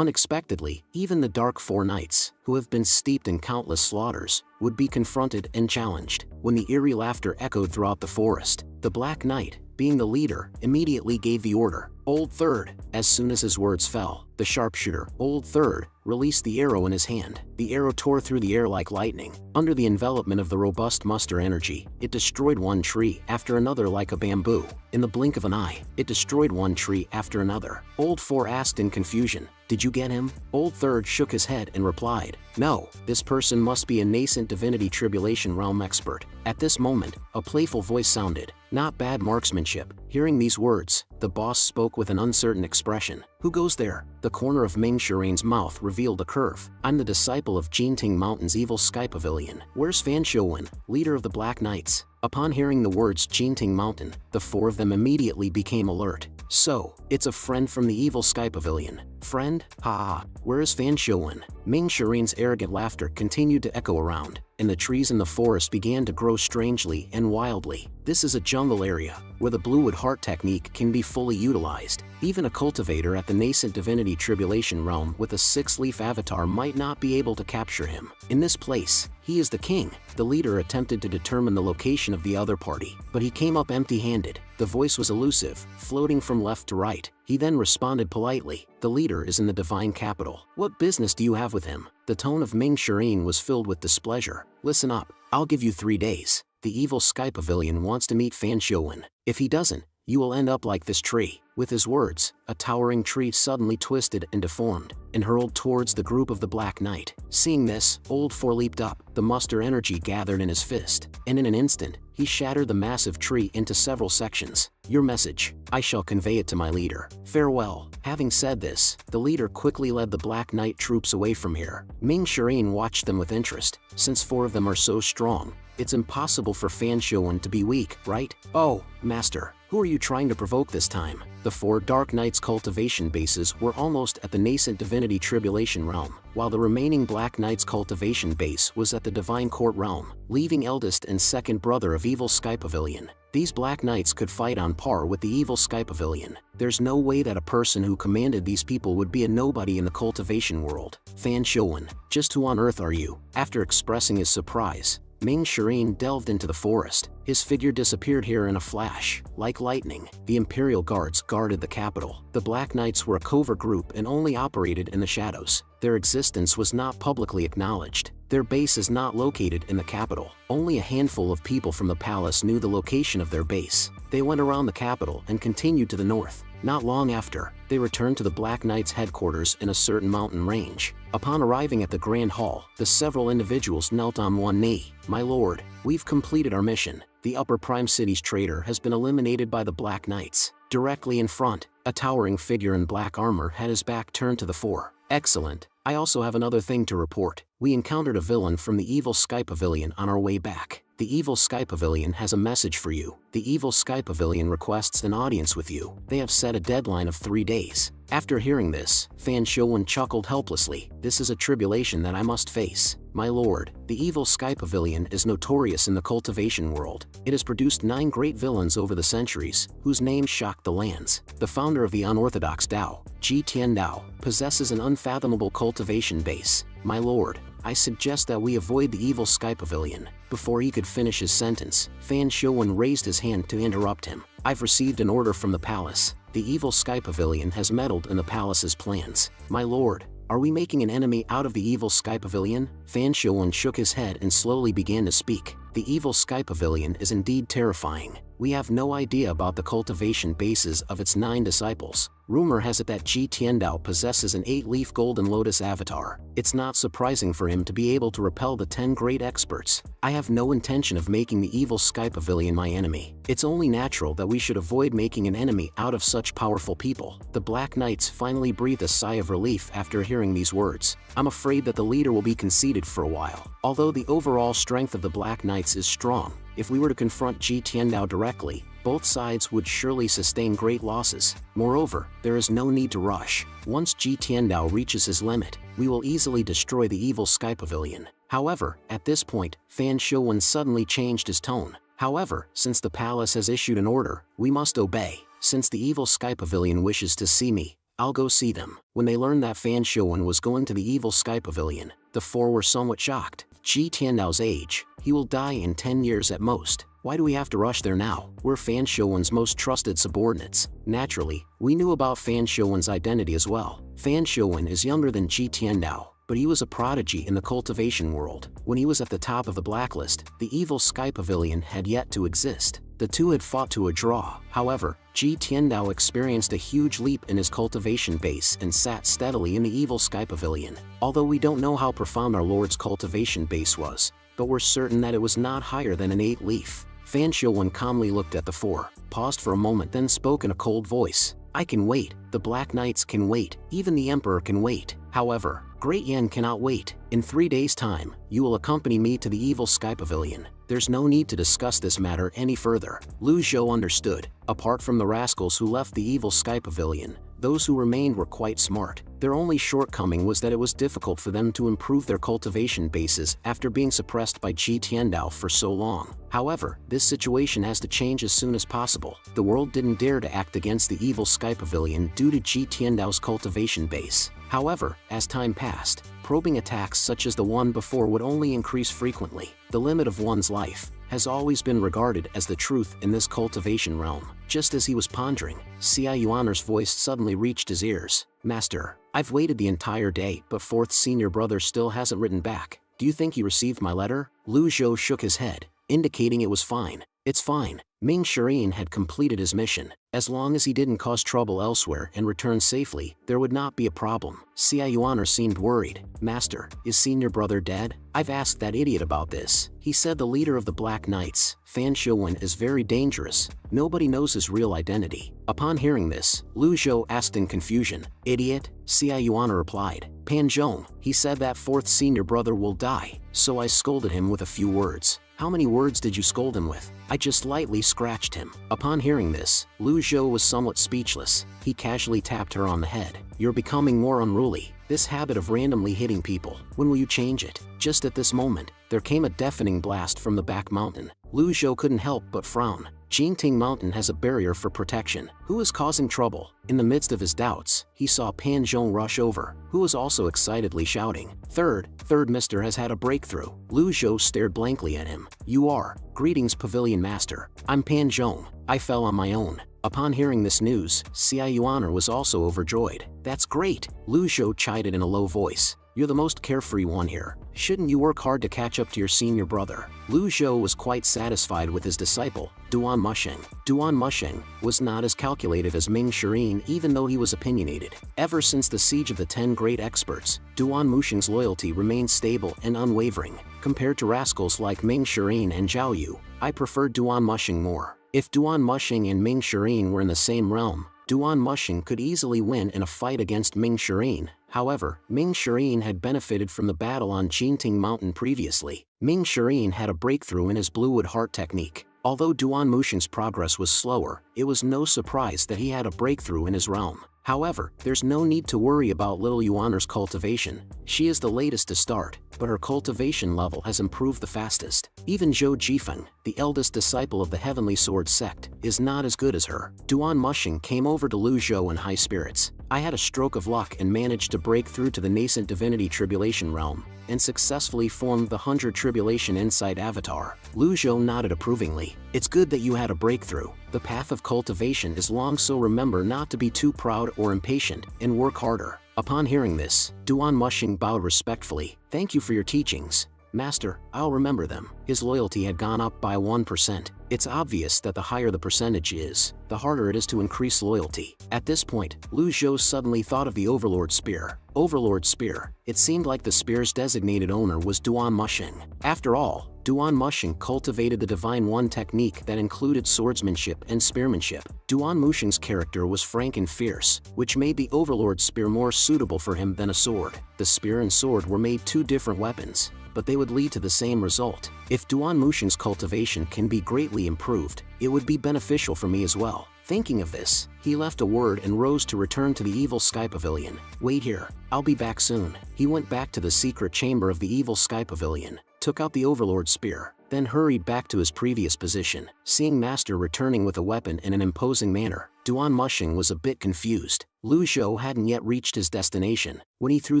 Unexpectedly, even the Dark Four Knights, who have been steeped in countless slaughters, would be confronted and challenged. When the eerie laughter echoed throughout the forest, the Black Knight, being the leader, immediately gave the order, "Old Third." As soon as his words fell, the sharpshooter, Old Third, released the arrow in his hand. The arrow tore through the air like lightning. Under the envelopment of the robust muster energy, it destroyed one tree after another like a bamboo. In the blink of an eye, it destroyed one tree after another. Old Four asked in confusion, "Did you get him?" Old Third shook his head and replied, "No, this person must be a nascent divinity tribulation realm expert." At this moment, a playful voice sounded, "Not bad marksmanship." Hearing these words, the boss spoke with an uncertain expression. "Who goes there?" The corner of Ming Shirain's mouth revealed a curve. "I'm the disciple of Jinting Mountain's evil Sky Pavilion." "Where's Fan Shouwen, leader of the Black Knights?" Upon hearing the words Jinting Mountain, the four of them immediately became alert. "So, it's a friend from the evil Sky Pavilion." "Friend? Ha ha, where is Fan Shouwen?" Ming Shirain's arrogant laughter continued to echo around, and the trees in the forest began to grow strangely and wildly. This is a jungle area, where the Bluewood Heart technique can be fully utilized. Even a cultivator at the nascent divinity tribulation realm with a 6-leaf avatar might not be able to capture him. In this place, he is the king. The leader attempted to determine the location of the other party, but he came up empty-handed. The voice was elusive, floating from left to right. He then responded politely, "The leader is in the divine capital. What business do you have with him?" The tone of Ming Shirain was filled with displeasure. "Listen up, I'll give you 3 days. The evil Sky Pavilion wants to meet Fan Shouwen. If he doesn't, you will end up like this tree." With his words, a towering tree suddenly twisted and deformed, and hurled towards the group of the Black Knight. Seeing this, Old Four leaped up. The muster energy gathered in his fist, and in an instant, he shattered the massive tree into several sections. "Your message. I shall convey it to my leader. Farewell." Having said this, the leader quickly led the Black Knight troops away from here. Ming Shirain watched them with interest. Since 4 of them are so strong, it's impossible for Fan Shouwen to be weak, right? "Oh, Master, who are you trying to provoke this time?" The 4 Dark Knights cultivation bases were almost at the nascent divinity tribulation realm, while the remaining Black Knights cultivation base was at the divine court realm, leaving eldest and second brother of evil Sky Pavilion. These Black Knights could fight on par with the evil Sky Pavilion. There's no way that a person who commanded these people would be a nobody in the cultivation world. "Fan Shouwen, just who on earth are you?" After expressing his surprise, Ming Shirain delved into the forest. His figure disappeared here in a flash. Like lightning, the Imperial Guards guarded the capital. The Black Knights were a covert group and only operated in the shadows. Their existence was not publicly acknowledged. Their base is not located in the capital. Only a handful of people from the palace knew the location of their base. They went around the capital and continued to the north. Not long after, they returned to the Black Knights' headquarters in a certain mountain range. Upon arriving at the Grand Hall, the several individuals knelt on one knee. "My lord, we've completed our mission. The Upper Prime City's traitor has been eliminated by the Black Knights." Directly in front, a towering figure in black armor had his back turned to the 4. "Excellent. I also have another thing to report. We encountered a villain from the evil Sky Pavilion on our way back. The evil Sky Pavilion has a message for you. The evil Sky Pavilion requests an audience with you. They have set a deadline of 3 days. After hearing this, Fan Shouwen chuckled helplessly. "This is a tribulation that I must face. My lord, the evil Sky Pavilion is notorious in the cultivation world. It has produced 9 great villains over the centuries, whose names shocked the lands. The founder of the unorthodox Dao, Ji Tian Dao, possesses an unfathomable cultivation base. My lord, I suggest that we avoid the evil Sky Pavilion." Before he could finish his sentence, Fan Shouwen raised his hand to interrupt him. "I've received an order from the palace. The evil Sky Pavilion has meddled in the palace's plans. My lord, are we making an enemy out of the evil Sky Pavilion?" Fan Shouwen shook his head and slowly began to speak. "The evil Sky Pavilion is indeed terrifying. We have no idea about the cultivation bases of its 9 disciples. Rumor has it that Ji Tiandao possesses an 8-leaf golden lotus avatar. It's not surprising for him to be able to repel the 10 great experts. I have no intention of making the evil Sky Pavilion my enemy. It's only natural that we should avoid making an enemy out of such powerful people." The Black Knights finally breathed a sigh of relief after hearing these words. "I'm afraid that the leader will be conceited for a while. Although the overall strength of the Black Knights is strong, if we were to confront Ji Tiandao directly, both sides would surely sustain great losses. Moreover, there is no need to rush. Once Ji Tiandao reaches his limit, we will easily destroy the evil Sky Pavilion." However, at this point, Fan Shouwen suddenly changed his tone. "However, since the palace has issued an order, we must obey. Since the evil Sky Pavilion wishes to see me, I'll go see them. When they learned that Fan Shouwen was going to the evil Sky Pavilion, the four were somewhat shocked. Ji Tiandao's age. He will die in 10 years at most. Why do we have to rush there now? We're Fan Shouwen's most trusted subordinates. Naturally, we knew about Fan Shouwen's identity as well. Fan Shouwen is younger than Ji Tiandao, but he was a prodigy in the cultivation world. When he was at the top of the blacklist, the evil Sky Pavilion had yet to exist. The two had fought to a draw. However, Ji Tiandao experienced a huge leap in his cultivation base and sat steadily in the evil Sky Pavilion. Although we don't know how profound our Lord's cultivation base was, but we're certain that it was not higher than an 8-leaf. Fan Shouwen calmly looked at the four, paused for a moment, then spoke in a cold voice. I can wait. The Black Knights can wait. Even the Emperor can wait. However, Great Yan cannot wait. In 3 days' time, you will accompany me to the evil Sky Pavilion. There's no need to discuss this matter any further. Lu Zhou understood. Apart from the rascals who left the evil Sky Pavilion, those who remained were quite smart. Their only shortcoming was that it was difficult for them to improve their cultivation bases after being suppressed by Ji Tiandao for so long. However, this situation has to change as soon as possible. The world didn't dare to act against the evil Sky Pavilion due to Ji Tiandao's cultivation base. However, as time passed, probing attacks such as the one before would only increase frequently. The limit of one's life has always been regarded as the truth in this cultivation realm. Just as he was pondering, Xia Yuaner's voice suddenly reached his ears. Master, I've waited the entire day, but fourth senior brother still hasn't written back. Do you think he received my letter? Lu Zhou shook his head, indicating it was fine. It's fine. Ming Shirin had completed his mission. As long as he didn't cause trouble elsewhere and returned safely, there would not be a problem. Xia Yuaner seemed worried. Master, is senior brother dead? I've asked that idiot about this. He said the leader of the Black Knights, Fan Shouwen, is very dangerous. Nobody knows his real identity. Upon hearing this, Lu Zhou asked in confusion. Idiot? Xia Yuaner replied. Pan Zhong, he said that fourth senior brother will die, so I scolded him with a few words. How many words did you scold him with? I just lightly scratched him. Upon hearing this, Lu Zhou was somewhat speechless. He casually tapped her on the head. You're becoming more unruly. This habit of randomly hitting people, when will you change it? Just at this moment, there came a deafening blast from the back mountain. Lu Zhou couldn't help but frown. Jingting Mountain has a barrier for protection. Who is causing trouble? In the midst of his doubts, he saw Pan Zhong rush over, who was also excitedly shouting. Third Mister has had a breakthrough. Lu Zhou stared blankly at him. You are. Greetings, Pavilion Master. I'm Pan Zhong. I fell on my own. Upon hearing this news, Xia Yuaner was also overjoyed. That's great. Lu Zhou chided in a low voice. You're the most carefree one here. Shouldn't you work hard to catch up to your senior brother? Lu Zhou was quite satisfied with his disciple, Duan Musheng. Duan Musheng was not as calculated as Ming Shirin, even though he was opinionated. Ever since the siege of the 10 great experts, Duan Musheng's loyalty remained stable and unwavering. Compared to rascals like Ming Shirin and Zhao Yu, I prefer Duan Musheng more. If Duan Musheng and Ming Shirin were in the same realm, Duan Musheng could easily win in a fight against Ming Shirin. However, Ming Shirin had benefited from the battle on Jingting Mountain previously. Ming Shirin had a breakthrough in his Bluewood Heart technique. Although Duan Musheng's progress was slower, it was no surprise that he had a breakthrough in his realm. However, there's no need to worry about little Yuaner's cultivation. She is the latest to start, but her cultivation level has improved the fastest. Even Zhou Jifeng, the eldest disciple of the Heavenly Sword sect, is not as good as her. Duan Musheng came over to Lu Zhou in high spirits. I had a stroke of luck and managed to break through to the nascent divinity tribulation realm, and successfully formed the 100 Tribulation Insight Avatar. Lu Zhou nodded approvingly. It's good that you had a breakthrough. The path of cultivation is long, so remember not to be too proud or impatient, and work harder. Upon hearing this, Duan Musheng bowed respectfully. Thank you for your teachings. Master, I'll remember them. His loyalty had gone up by 1%. It's obvious that the higher the percentage is, the harder it is to increase loyalty. At this point, Lu Zhou suddenly thought of the Overlord Spear. Overlord Spear. It seemed like the spear's designated owner was Duan Musheng. After all, Duan Musheng cultivated the Divine One technique that included swordsmanship and spearmanship. Duan Musheng's character was frank and fierce, which made the Overlord Spear more suitable for him than a sword. The spear and sword were made two different weapons, but they would lead to the same result. If Duan Musheng's cultivation can be greatly improved, it would be beneficial for me as well. Thinking of this, he left a word and rose to return to the evil Sky Pavilion. Wait here, I'll be back soon. He went back to the secret chamber of the evil Sky Pavilion, took out the Overlord Spear, then hurried back to his previous position. Seeing Master returning with a weapon in an imposing manner, Duan Mushing was a bit confused. Lu Zhou hadn't yet reached his destination when he threw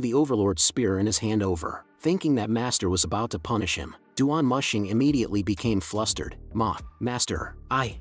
the Overlord's spear in his hand over. Thinking that Master was about to punish him, Duan Mushing immediately became flustered. Master, I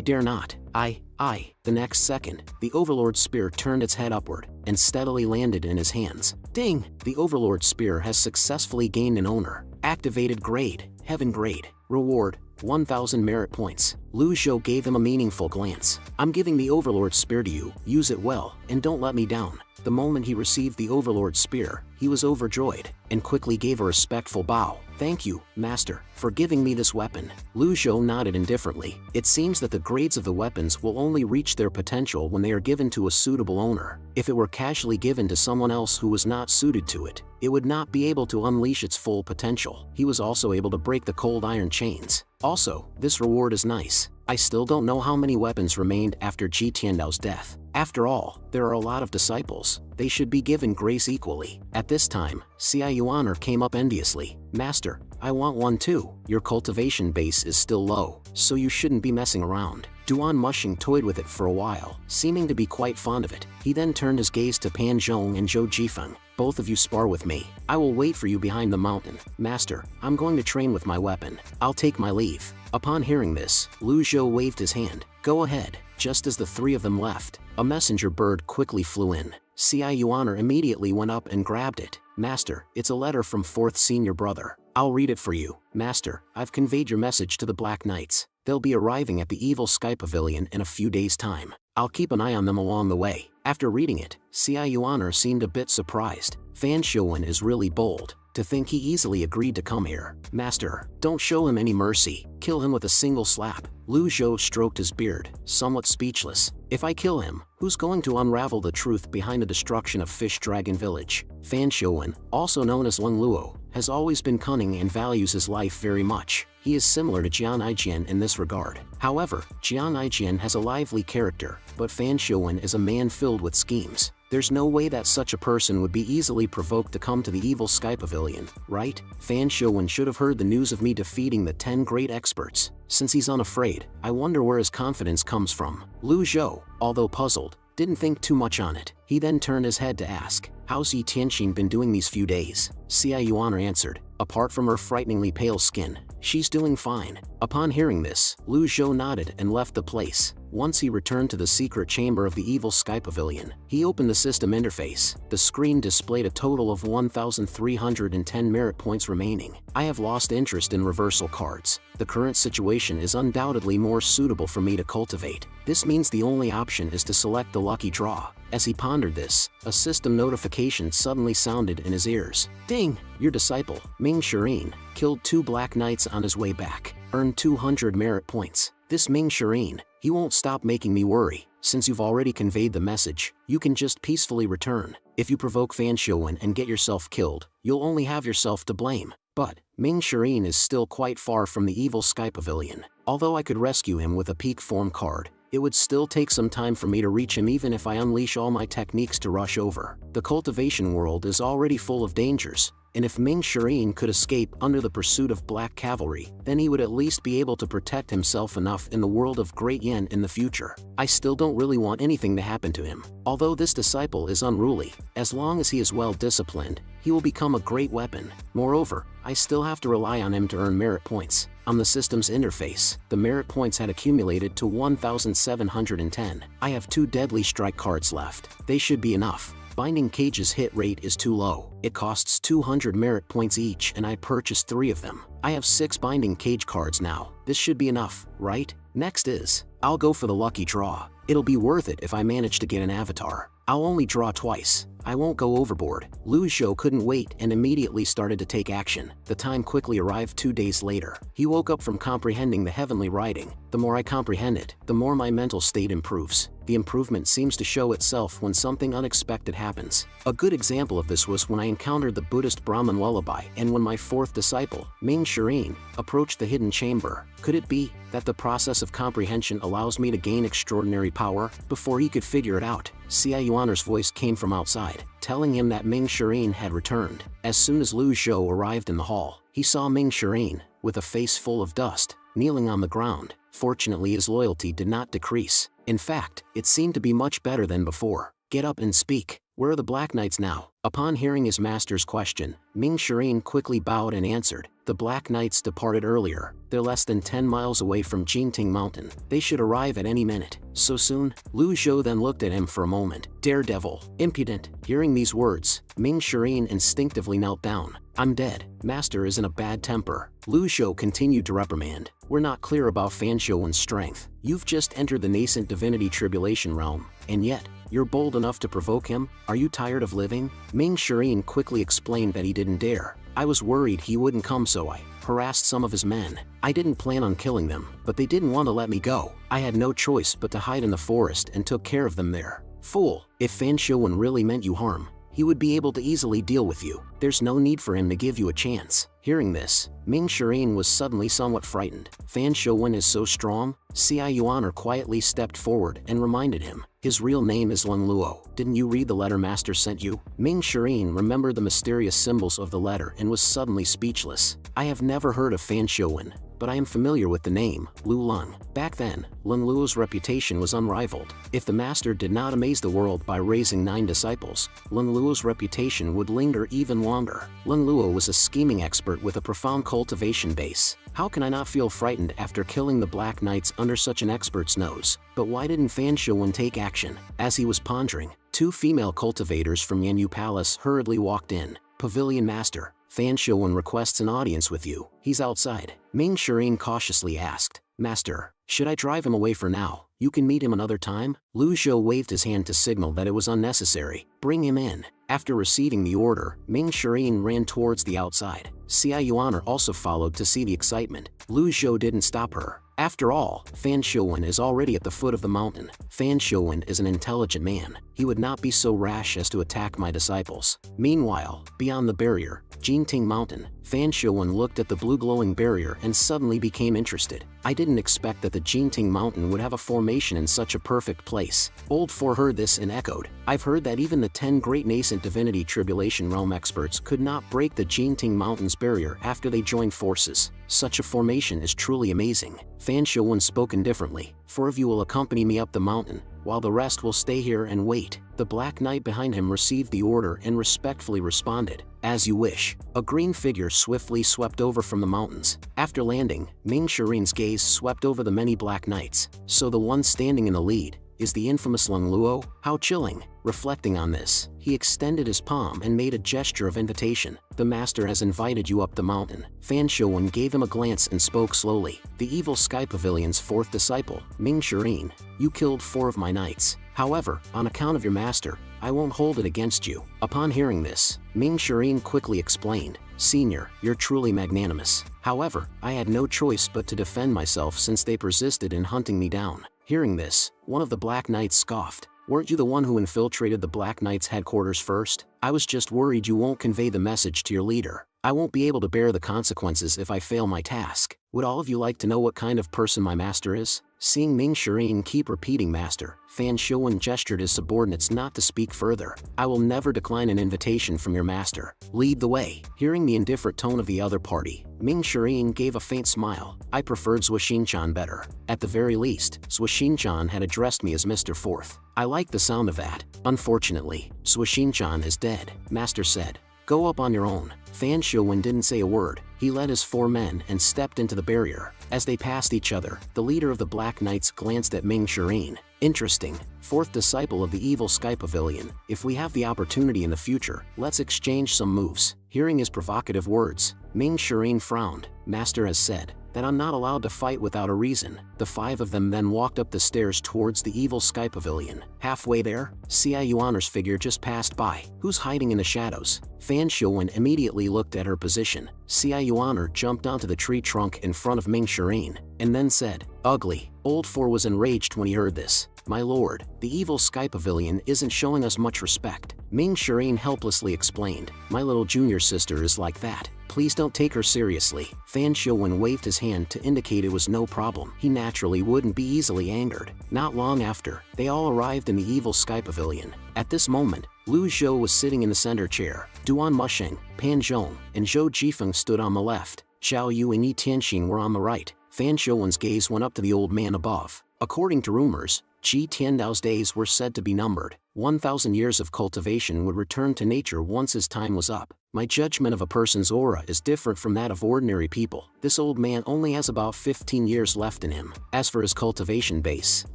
dare not, The next second, the Overlord's spear turned its head upward and steadily landed in his hands. Ding! The Overlord's spear has successfully gained an owner. Activated grade, Heaven grade. Reward, 1,000 merit points. Lu Zhou gave him a meaningful glance. I'm giving the Overlord's spear to you, use it well, and don't let me down. The moment he received the Overlord's spear, he was overjoyed, and quickly gave a respectful bow. Thank you, Master, for giving me this weapon. Lu Zhou nodded indifferently. It seems that the grades of the weapons will only reach their potential when they are given to a suitable owner. If it were casually given to someone else who was not suited to it, it would not be able to unleash its full potential. He was also able to break the cold iron chains. Also, this reward is nice. I still don't know how many weapons remained after Ji Tiandao's death. After all, there are a lot of disciples. They should be given grace equally. At this time, Xia Yuaner came up enviously. Master, I want one too. Your cultivation base is still low, so you shouldn't be messing around. Duan Mushing toyed with it for a while, seeming to be quite fond of it. He then turned his gaze to Pan Zhong and Zhou Jifeng. Both of you spar with me. I will wait for you behind the mountain. Master, I'm going to train with my weapon. I'll take my leave. Upon hearing this, Lu Zhou waved his hand. Go ahead. Just as the three of them left, a messenger bird quickly flew in. Xia Yuaner immediately went up and grabbed it. Master, it's a letter from 4th Senior Brother. I'll read it for you. Master, I've conveyed your message to the Black Knights. They'll be arriving at the Evil Sky Pavilion in a few days' time. I'll keep an eye on them along the way. After reading it, Xia Yuaner seemed a bit surprised. Fan Shouwen is really bold. To think he easily agreed to come here. Master, don't show him any mercy. Kill him with a single slap. Lu Zhou stroked his beard, somewhat speechless. If I kill him, who's going to unravel the truth behind the destruction of Fish Dragon Village? Fan Shouwen, also known as Leng Luo, has always been cunning and values his life very much. He is similar to Jian Aijian in this regard. However, Jian Aijian has a lively character, but Fan Shouwen is a man filled with schemes. There's no way that such a person would be easily provoked to come to the Evil Sky Pavilion, right? Fan Shouwen should have heard the news of me defeating the 10 great experts. Since he's unafraid, I wonder where his confidence comes from. Lu Zhou, although puzzled, didn't think too much on it. He then turned his head to ask, how's Yi Tianxin been doing these few days? Xia Yuaner answered, apart from her frighteningly pale skin, she's doing fine. Upon hearing this, Lu Zhou nodded and left the place. Once he returned to the secret chamber of the Evil Sky Pavilion, he opened the system interface. The screen displayed a total of 1,310 merit points remaining. I have lost interest in reversal cards. The current situation is undoubtedly more suitable for me to cultivate. This means the only option is to select the lucky draw. As he pondered this, a system notification suddenly sounded in his ears. Ding! Your disciple, Ming Shirin, killed 2 Black Knights on his way back. Earned 200 merit points. This Ming Shirin, he won't stop making me worry. Since you've already conveyed the message, you can just peacefully return. If you provoke Fan Shouwen and get yourself killed, you'll only have yourself to blame. But Ming Shirin is still quite far from the Evil Sky Pavilion. Although I could rescue him with a peak form card, it would still take some time for me to reach him even if I unleash all my techniques to rush over. The cultivation world is already full of dangers, and if Ming Shirin could escape under the pursuit of Black Cavalry, then he would at least be able to protect himself enough in the world of Great Yen in the future. I still don't really want anything to happen to him. Although this disciple is unruly, as long as he is well disciplined, he will become a great weapon. Moreover, I still have to rely on him to earn merit points. On the system's interface, the merit points had accumulated to 1,710. I have 2 deadly strike cards left. They should be enough. Binding Cage's hit rate is too low. It costs 200 merit points each and I purchased 3 of them. I have 6 Binding Cage cards now. This should be enough, right? Next is, I'll go for the lucky draw. It'll be worth it if I manage to get an avatar. I'll only draw twice. I won't go overboard. Lu Zhou couldn't wait and immediately started to take action. The time quickly arrived 2 days later. He woke up from comprehending the heavenly writing. The more I comprehend it, the more my mental state improves. The improvement seems to show itself when something unexpected happens. A good example of this was when I encountered the Buddhist Brahmin lullaby and when my 4th disciple, Ming Shirin, approached the hidden chamber. Could it be that the process of comprehension allows me to gain extraordinary power? Before he could figure it out, Xia Yuaner's voice came from outside, telling him that Ming Shirin had returned. As soon as Lu Zhou arrived in the hall, he saw Ming Shirin, with a face full of dust, kneeling on the ground. Fortunately, his loyalty did not decrease. In fact, it seemed to be much better than before. Get up and speak. Where are the Black Knights now? Upon hearing his master's question, Ming Shirin quickly bowed and answered, the Black Knights departed earlier. They're less than 10 miles away from Jinting Mountain. They should arrive at any minute. So soon? Lu Zhou then looked at him for a moment. Daredevil. Impudent. Hearing these words, Ming Shirin instinctively knelt down. I'm dead. Master is in a bad temper. Lu Zhou continued to reprimand. We're not clear about Fan Shouwen's strength. You've just entered the nascent divinity tribulation realm, and yet, you're bold enough to provoke him? Are you tired of living? Ming Shirin quickly explained that he didn't dare. I was worried he wouldn't come, so I harassed some of his men. I didn't plan on killing them, but they didn't want to let me go. I had no choice but to hide in the forest and took care of them there. Fool, if Fan Shouwen really meant you harm, he would be able to easily deal with you. There's no need for him to give you a chance. Hearing this, Ming Shirin was suddenly somewhat frightened. Fan Shouwen is so strong? Xia Yuaner quietly stepped forward and reminded him. His real name is Lun Luo. Didn't you read the letter Master sent you? Ming Shirin remembered the mysterious symbols of the letter and was suddenly speechless. I have never heard of Fan Shouwen, but I am familiar with the name, Lu Lung. Back then, Lun Luo's reputation was unrivaled. If the Master did not amaze the world by raising 9 disciples, Lun Luo's reputation would linger even longer. Lun Luo was a scheming expert with a profound cultivation base. How can I not feel frightened after killing the Black Knights under such an expert's nose? But why didn't Fan Shouwen take action? As he was pondering, 2 female cultivators from Yanyu Palace hurriedly walked in. Pavilion Master, Fan Shouwen requests an audience with you. He's outside. Ming Shirin cautiously asked, Master, should I drive him away for now? You can meet him another time? Lu Zhou waved his hand to signal that it was unnecessary. Bring him in. After receiving the order, Ming Shirin ran towards the outside. Xia Yuaner also followed to see the excitement. Lu Zhou didn't stop her. After all, Fan Shouwen is already at the foot of the mountain. Fan Shouwen is an intelligent man. He would not be so rash as to attack my disciples. Meanwhile, beyond the barrier, Jinting Mountain, Fan Shouwen looked at the blue glowing barrier and suddenly became interested. I didn't expect that the Jinting Mountain would have a formation in such a perfect place. Old Four heard this and echoed. I've heard that even the 10 great nascent divinity tribulation realm experts could not break the Jinting Mountain's barrier after they joined forces. Such a formation is truly amazing. Fan Shouwen spoke indifferently. 4 of you will accompany me up the mountain, while the rest will stay here and wait. The Black Knight behind him received the order and respectfully responded, as you wish. A green figure swiftly swept over from the mountains. After landing, Ming Shirin's gaze swept over the many Black Knights. So the one standing in the lead is the infamous Lung Luo? How chilling. Reflecting on this, he extended his palm and made a gesture of invitation. The Master has invited you up the mountain. Fan Shouwen gave him a glance and spoke slowly. The Evil Sky Pavilion's 4th disciple, Ming Shirin. You killed 4 of my knights. However, on account of your master, I won't hold it against you. Upon hearing this, Ming Shirin quickly explained, Senior, you're truly magnanimous. However, I had no choice but to defend myself since they persisted in hunting me down. Hearing this, one of the Black Knights scoffed. Weren't you the one who infiltrated the Black Knights' headquarters first? I was just worried you won't convey the message to your leader. I won't be able to bear the consequences if I fail my task. Would all of you like to know what kind of person my master is? Seeing Ming Shirin keep repeating master, Fan Shouwen gestured his subordinates not to speak further. I will never decline an invitation from your master. Lead the way. Hearing the indifferent tone of the other party, Ming Shirin gave a faint smile. I preferred Zhuoxinchan better. At the very least, Zhuoxinchan had addressed me as Mr. Fourth. I like the sound of that. Unfortunately, Zhuoxinchan is dead, Master said. Go up on your own. Fan Shouwen didn't say a word. He led his 4 men and stepped into the barrier. As they passed each other, the leader of the Black Knights glanced at Ming Shirin. Interesting. 4th disciple of the Evil Sky Pavilion. If we have the opportunity in the future, let's exchange some moves. Hearing his provocative words, Ming Shirin frowned. Master has said that I'm not allowed to fight without a reason. The 5 of them then walked up the stairs towards the Evil Sky Pavilion. Halfway there, Xia Yuaner's figure just passed by. Who's hiding in the shadows? Fan Shouwen immediately looked at her position. Xia Yuaner jumped onto the tree trunk in front of Ming Shirin, and then said, Ugly. Old Four was enraged when he heard this. My lord, the Evil Sky Pavilion isn't showing us much respect. Ming Shirin helplessly explained. My little junior sister is like that. Please don't take her seriously. Fan Shouwen waved his hand to indicate it was no problem. He naturally wouldn't be easily angered. Not long after, they all arrived in the Evil Sky Pavilion. At this moment, Lu Zhou was sitting in the center chair. Duan Musheng, Pan Zhong, and Zhou Jifeng stood on the left. Xiao Yu and Yi Tianxin were on the right. Fan Shouwen's gaze went up to the old man above. According to rumors, Ji Tiandao's days were said to be numbered. 1,000 years of cultivation would return to nature once his time was up. My judgment of a person's aura is different from that of ordinary people. This old man only has about 15 years left in him. As for his cultivation base,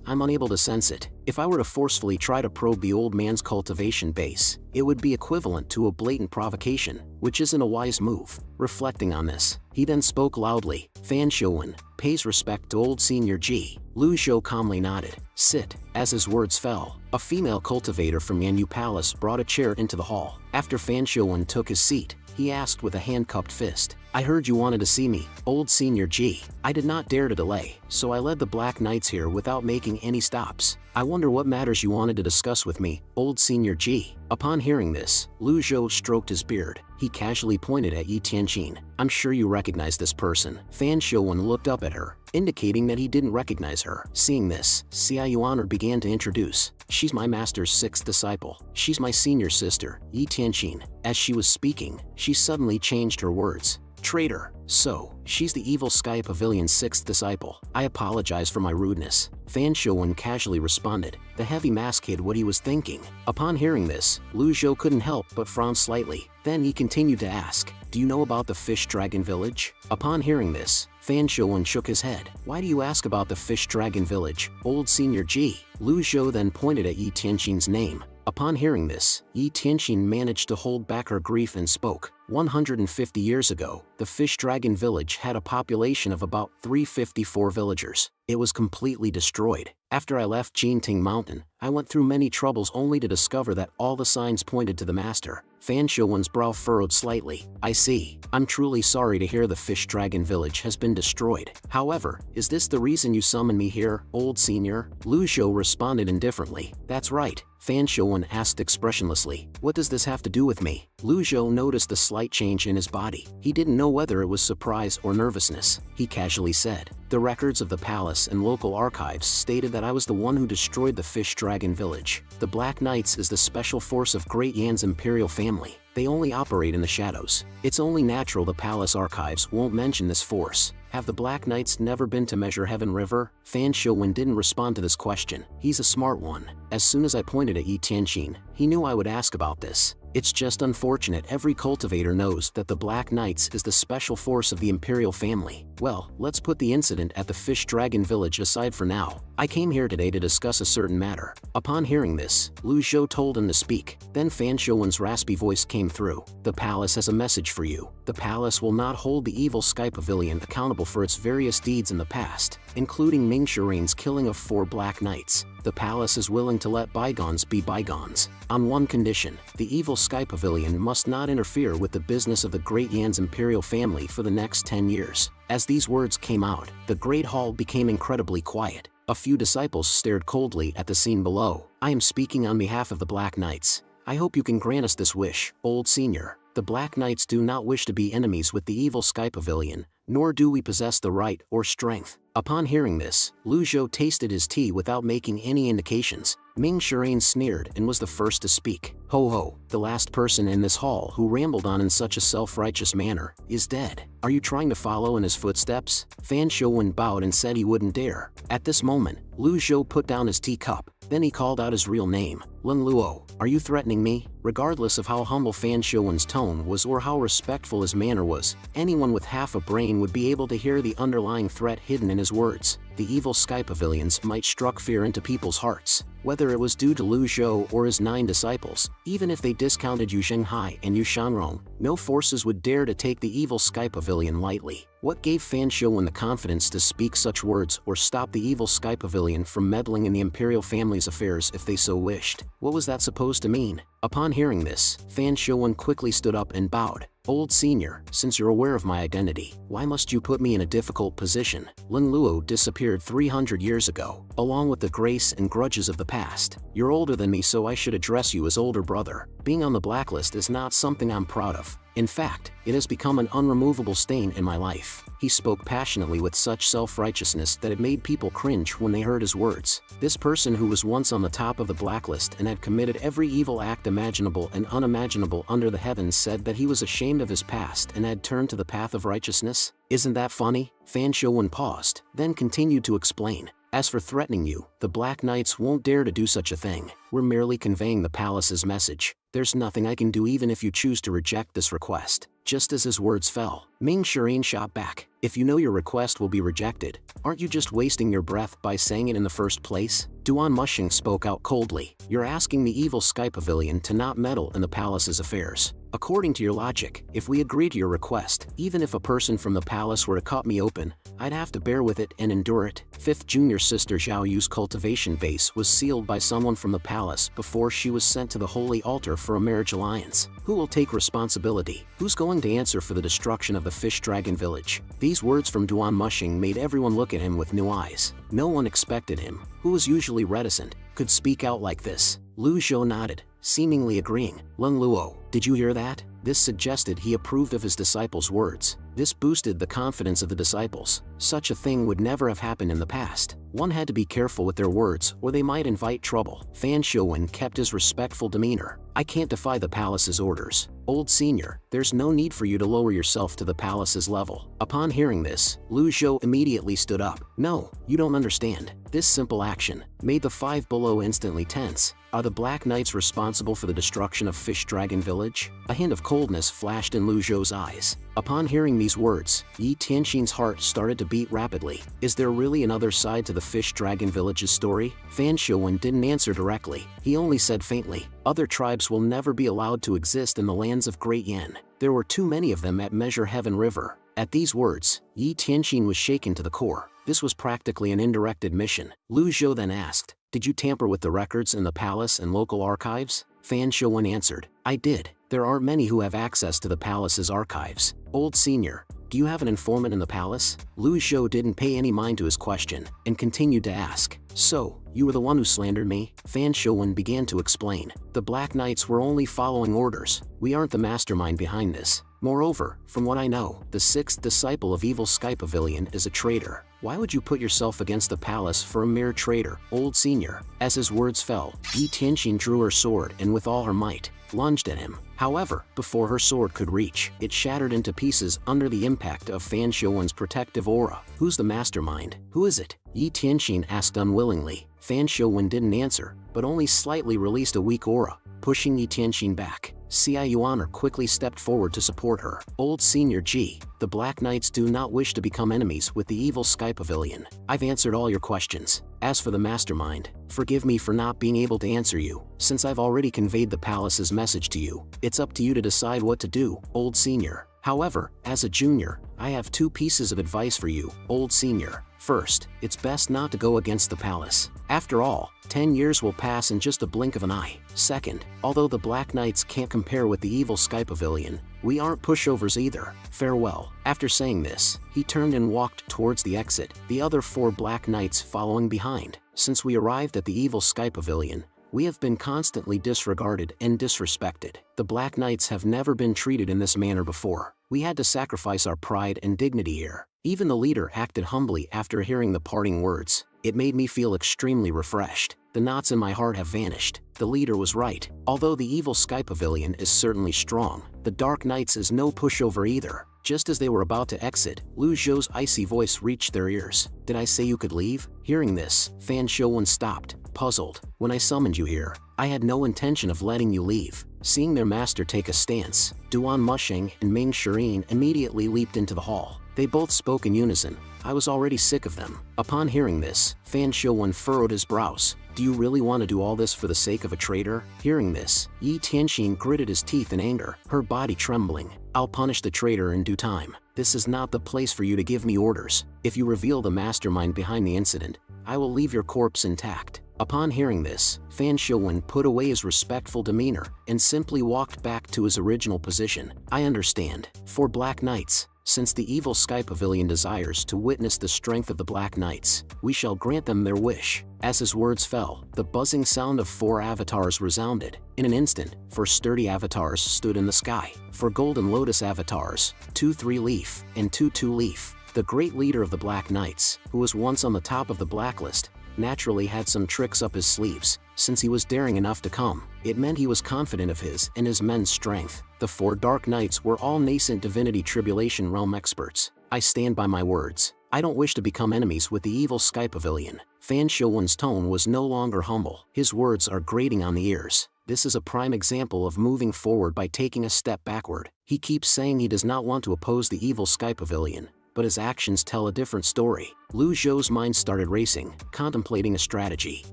I'm unable to sense it. If I were to forcefully try to probe the old man's cultivation base, it would be equivalent to a blatant provocation, which isn't a wise move. Reflecting on this, he then spoke loudly. Fan Shouwen pays respect to old senior Ji. Lu Zhou calmly nodded. Sit. As his words fell, a female cultivator from Yanyu Palace brought a chair into the hall. After Fan Shouwen took his seat, he asked with a hand-cupped fist, I heard you wanted to see me, old senior Ji. I did not dare to delay, so I led the Black Knights here without making any stops. I wonder what matters you wanted to discuss with me, old senior Ji. Upon hearing this, Lu Zhou stroked his beard. He casually pointed at Yi Tianqin. I'm sure you recognize this person. Fan Shouwen looked up at her, indicating that he didn't recognize her. Seeing this, Xia Yuan began to introduce. She's my master's 6th disciple. She's my senior sister, Yi Tianqin. As she was speaking, she suddenly changed her words. Traitor. So, she's the Evil Sky Pavilion's 6th disciple. I apologize for my rudeness. Fan Shouwen casually responded. The heavy mask hid what he was thinking. Upon hearing this, Lu Zhou couldn't help but frown slightly. Then he continued to ask, do you know about the Fish Dragon Village? Upon hearing this, Fan Shouwen shook his head. Why do you ask about the Fish Dragon Village, old senior Ji? Lu Zhou then pointed at Yi Tianqin's name. Upon hearing this, Yi Tianqin managed to hold back her grief and spoke. 150 years ago, the Fish Dragon Village had a population of about 354 villagers. It was completely destroyed. After I left Jinting Mountain, I went through many troubles only to discover that all the signs pointed to the master. Fan Shouwen's brow furrowed slightly. I see. I'm truly sorry to hear the Fish Dragon Village has been destroyed. However, is this the reason you summoned me here, old senior? Lu Zhou responded indifferently. That's right. Fan Shouwen asked expressionlessly. What does this have to do with me? Lu Zhou noticed a slight change in his body. He didn't know whether it was surprise or nervousness. He casually said, the records of the palace and local archives stated that I was the one who destroyed the Fish Dragon Village. The Black Knights is the special force of Great Yan's imperial family. They only operate in the shadows. It's only natural the palace archives won't mention this force. Have the Black Knights never been to Measure Heaven River? Fan Shouwen didn't respond to this question. He's a smart one. As soon as I pointed at Yi Tianqin, he knew I would ask about this. It's just unfortunate every cultivator knows that the Black Knights is the special force of the imperial family. Well, let's put the incident at the Fish Dragon Village aside for now. I came here today to discuss a certain matter. Upon hearing this, Lu Zhou told him to speak. Then Fan Shouwen's raspy voice came through. The palace has a message for you. The palace will not hold the Evil Sky Pavilion accountable for its various deeds in the past, including Ming Shiren's killing of 4 Black Knights. The palace is willing to let bygones be bygones. On one condition, the Evil Sky Pavilion must not interfere with the business of the Great Yan's imperial family for the next 10 years. As these words came out, the Great Hall became incredibly quiet. A few disciples stared coldly at the scene below. I am speaking on behalf of the Black Knights. I hope you can grant us this wish, old senior. The Black Knights do not wish to be enemies with the Evil Sky Pavilion, nor do we possess the right or strength. Upon hearing this, Lu Zhou tasted his tea without making any indications. Ming Shiren sneered and was the first to speak. Ho ho, the last person in this hall who rambled on in such a self-righteous manner is dead. Are you trying to follow in his footsteps? Fan Shouwen bowed and said he wouldn't dare. At this moment, Lu Zhou put down his teacup. Then he called out his real name. Lin Luo, are you threatening me? Regardless of how humble Fan Shouwen's tone was or how respectful his manner was, anyone with half a brain would be able to hear the underlying threat hidden in his words. The Evil Sky Pavilions might struck fear into people's hearts, whether it was due to Lu Zhou or his 9 disciples. Even if they discounted Yu Zhenghai and Yu Shanrong, no forces would dare to take the Evil Sky Pavilion lightly. What gave Fan Shouwen the confidence to speak such words or stop the Evil Sky Pavilion from meddling in the imperial family's affairs if they so wished? What was that supposed to mean? Upon hearing this, Fan Shouwen quickly stood up and bowed. Old senior, since you're aware of my identity, why must you put me in a difficult position? Lin Luo disappeared 300 years ago, along with the grace and grudges of the past. You're older than me, so I should address you as older brother. Being on the blacklist is not something I'm proud of. In fact, it has become an unremovable stain in my life. He spoke passionately with such self-righteousness that it made people cringe when they heard his words. This person who was once on the top of the blacklist and had committed every evil act imaginable and unimaginable under the heavens said that he was ashamed of his past and had turned to the path of righteousness? Isn't that funny? Fan Shouwen paused, then continued to explain. As for threatening you, the Black Knights won't dare to do such a thing. We're merely conveying the palace's message. There's nothing I can do even if you choose to reject this request. Just as his words fell, Ming Shirin shot back. If you know your request will be rejected, aren't you just wasting your breath by saying it in the first place? Duan Mushing spoke out coldly. You're asking the evil Sky Pavilion to not meddle in the palace's affairs. According to your logic, if we agree to your request, even if a person from the palace were to cut me open, I'd have to bear with it and endure it. 5th junior sister Zhao Yu's cultivation base was sealed by someone from the palace before she was sent to the holy altar for a marriage alliance. Who will take responsibility? Who's going to answer for the destruction of the fish dragon village? These words from Duan Mushing made everyone look at him with new eyes. No one expected him, who was usually reticent, could speak out like this. Lu Zhou nodded, seemingly agreeing. Leng Luo, did you hear that? This suggested he approved of his disciples' words. This boosted the confidence of the disciples. Such a thing would never have happened in the past. One had to be careful with their words or they might invite trouble. Fan Shouwen kept his respectful demeanor. I can't defy the palace's orders. Old senior, there's no need for you to lower yourself to the palace's level. Upon hearing this, Lu Zhou immediately stood up. No, you don't understand. This simple action made the five below instantly tense. Are the Black Knights responsible for the destruction of Fish Dragon Village? A hint of coldness flashed in Lu Zhou's eyes. Upon hearing these words, Yi Tianxin's heart started to beat rapidly. Is there really another side to the Fish Dragon Village's story? Fan Shouwen didn't answer directly. He only said faintly, other tribes will never be allowed to exist in the lands of Great Yan. There were too many of them at Measure Heaven River. At these words, Yi Tianxin was shaken to the core. This was practically an indirect admission. Lu Zhou then asked, did you tamper with the records in the palace and local archives? Fan Shouwen answered, I did. There aren't many who have access to the palace's archives. Old senior, do you have an informant in the palace? Lu Zhou didn't pay any mind to his question and continued to ask, so, you were the one who slandered me? Fan Shouwen began to explain. The Black Knights were only following orders. We aren't the mastermind behind this. Moreover, from what I know, the 6th disciple of Evil Sky Pavilion is a traitor. Why would you put yourself against the palace for a mere traitor, old senior? As his words fell, Yi Tianxin drew her sword and with all her might, lunged at him. However, before her sword could reach, it shattered into pieces under the impact of Fan Shouwen's protective aura. Who's the mastermind? Who is it? Yi Tianxin asked unwillingly. Fan Shouwen didn't answer, but only slightly released a weak aura, pushing Yi Tianxin back. Xia Yuaner quickly stepped forward to support her. Old Senior Ji, the Black Knights do not wish to become enemies with the Evil Sky Pavilion. I've answered all your questions. As for the mastermind, forgive me for not being able to answer you. Since I've already conveyed the palace's message to you, it's up to you to decide what to do, Old Senior. However, as a junior, I have 2 pieces of advice for you, Old Senior. First, it's best not to go against the palace. After all, 10 years will pass in just a blink of an eye. Second, although the Black Knights can't compare with the Evil Sky Pavilion, we aren't pushovers either. Farewell. After saying this, he turned and walked towards the exit, the other 4 Black Knights following behind. Since we arrived at the Evil Sky Pavilion, we have been constantly disregarded and disrespected. The Black Knights have never been treated in this manner before. We had to sacrifice our pride and dignity here. Even the leader acted humbly after hearing the parting words. It made me feel extremely refreshed. The knots in my heart have vanished. The leader was right. Although the Evil Sky Pavilion is certainly strong, the Dark Knights is no pushover either. Just as they were about to exit, Lu Zhou's icy voice reached their ears. Did I say you could leave? Hearing this, Fan Shouwen stopped, puzzled. When I summoned you here, I had no intention of letting you leave. Seeing their master take a stance, Duan Mushing and Ming Shirin immediately leaped into the hall. They both spoke in unison. I was already sick of them. Upon hearing this, Fan Shouwen furrowed his brows. Do you really want to do all this for the sake of a traitor? Hearing this, Yi Tianxin gritted his teeth in anger, her body trembling. I'll punish the traitor in due time. This is not the place for you to give me orders. If you reveal the mastermind behind the incident, I will leave your corpse intact. Upon hearing this, Fan Shouwen put away his respectful demeanor and simply walked back to his original position. I understand. For Black Knights, since the Evil Sky Pavilion desires to witness the strength of the Black Knights, we shall grant them their wish. As his words fell, the buzzing sound of 4 avatars resounded. In an instant, 4 sturdy avatars stood in the sky. 4 Golden Lotus avatars, 2 3-leaf, and 2 2-leaf. The great leader of the Black Knights, who was once on the top of the blacklist, naturally had some tricks up his sleeves. Since he was daring enough to come, it meant he was confident of his and his men's strength. The 4 Dark Knights were all nascent Divinity Tribulation Realm experts. I stand by my words. I don't wish to become enemies with the evil Sky Pavilion. Fan Showun's tone was no longer humble. His words are grating on the ears. This is a prime example of moving forward by taking a step backward. He keeps saying he does not want to oppose the evil Sky Pavilion, but his actions tell a different story. Lu Zhou's mind started racing, contemplating a strategy.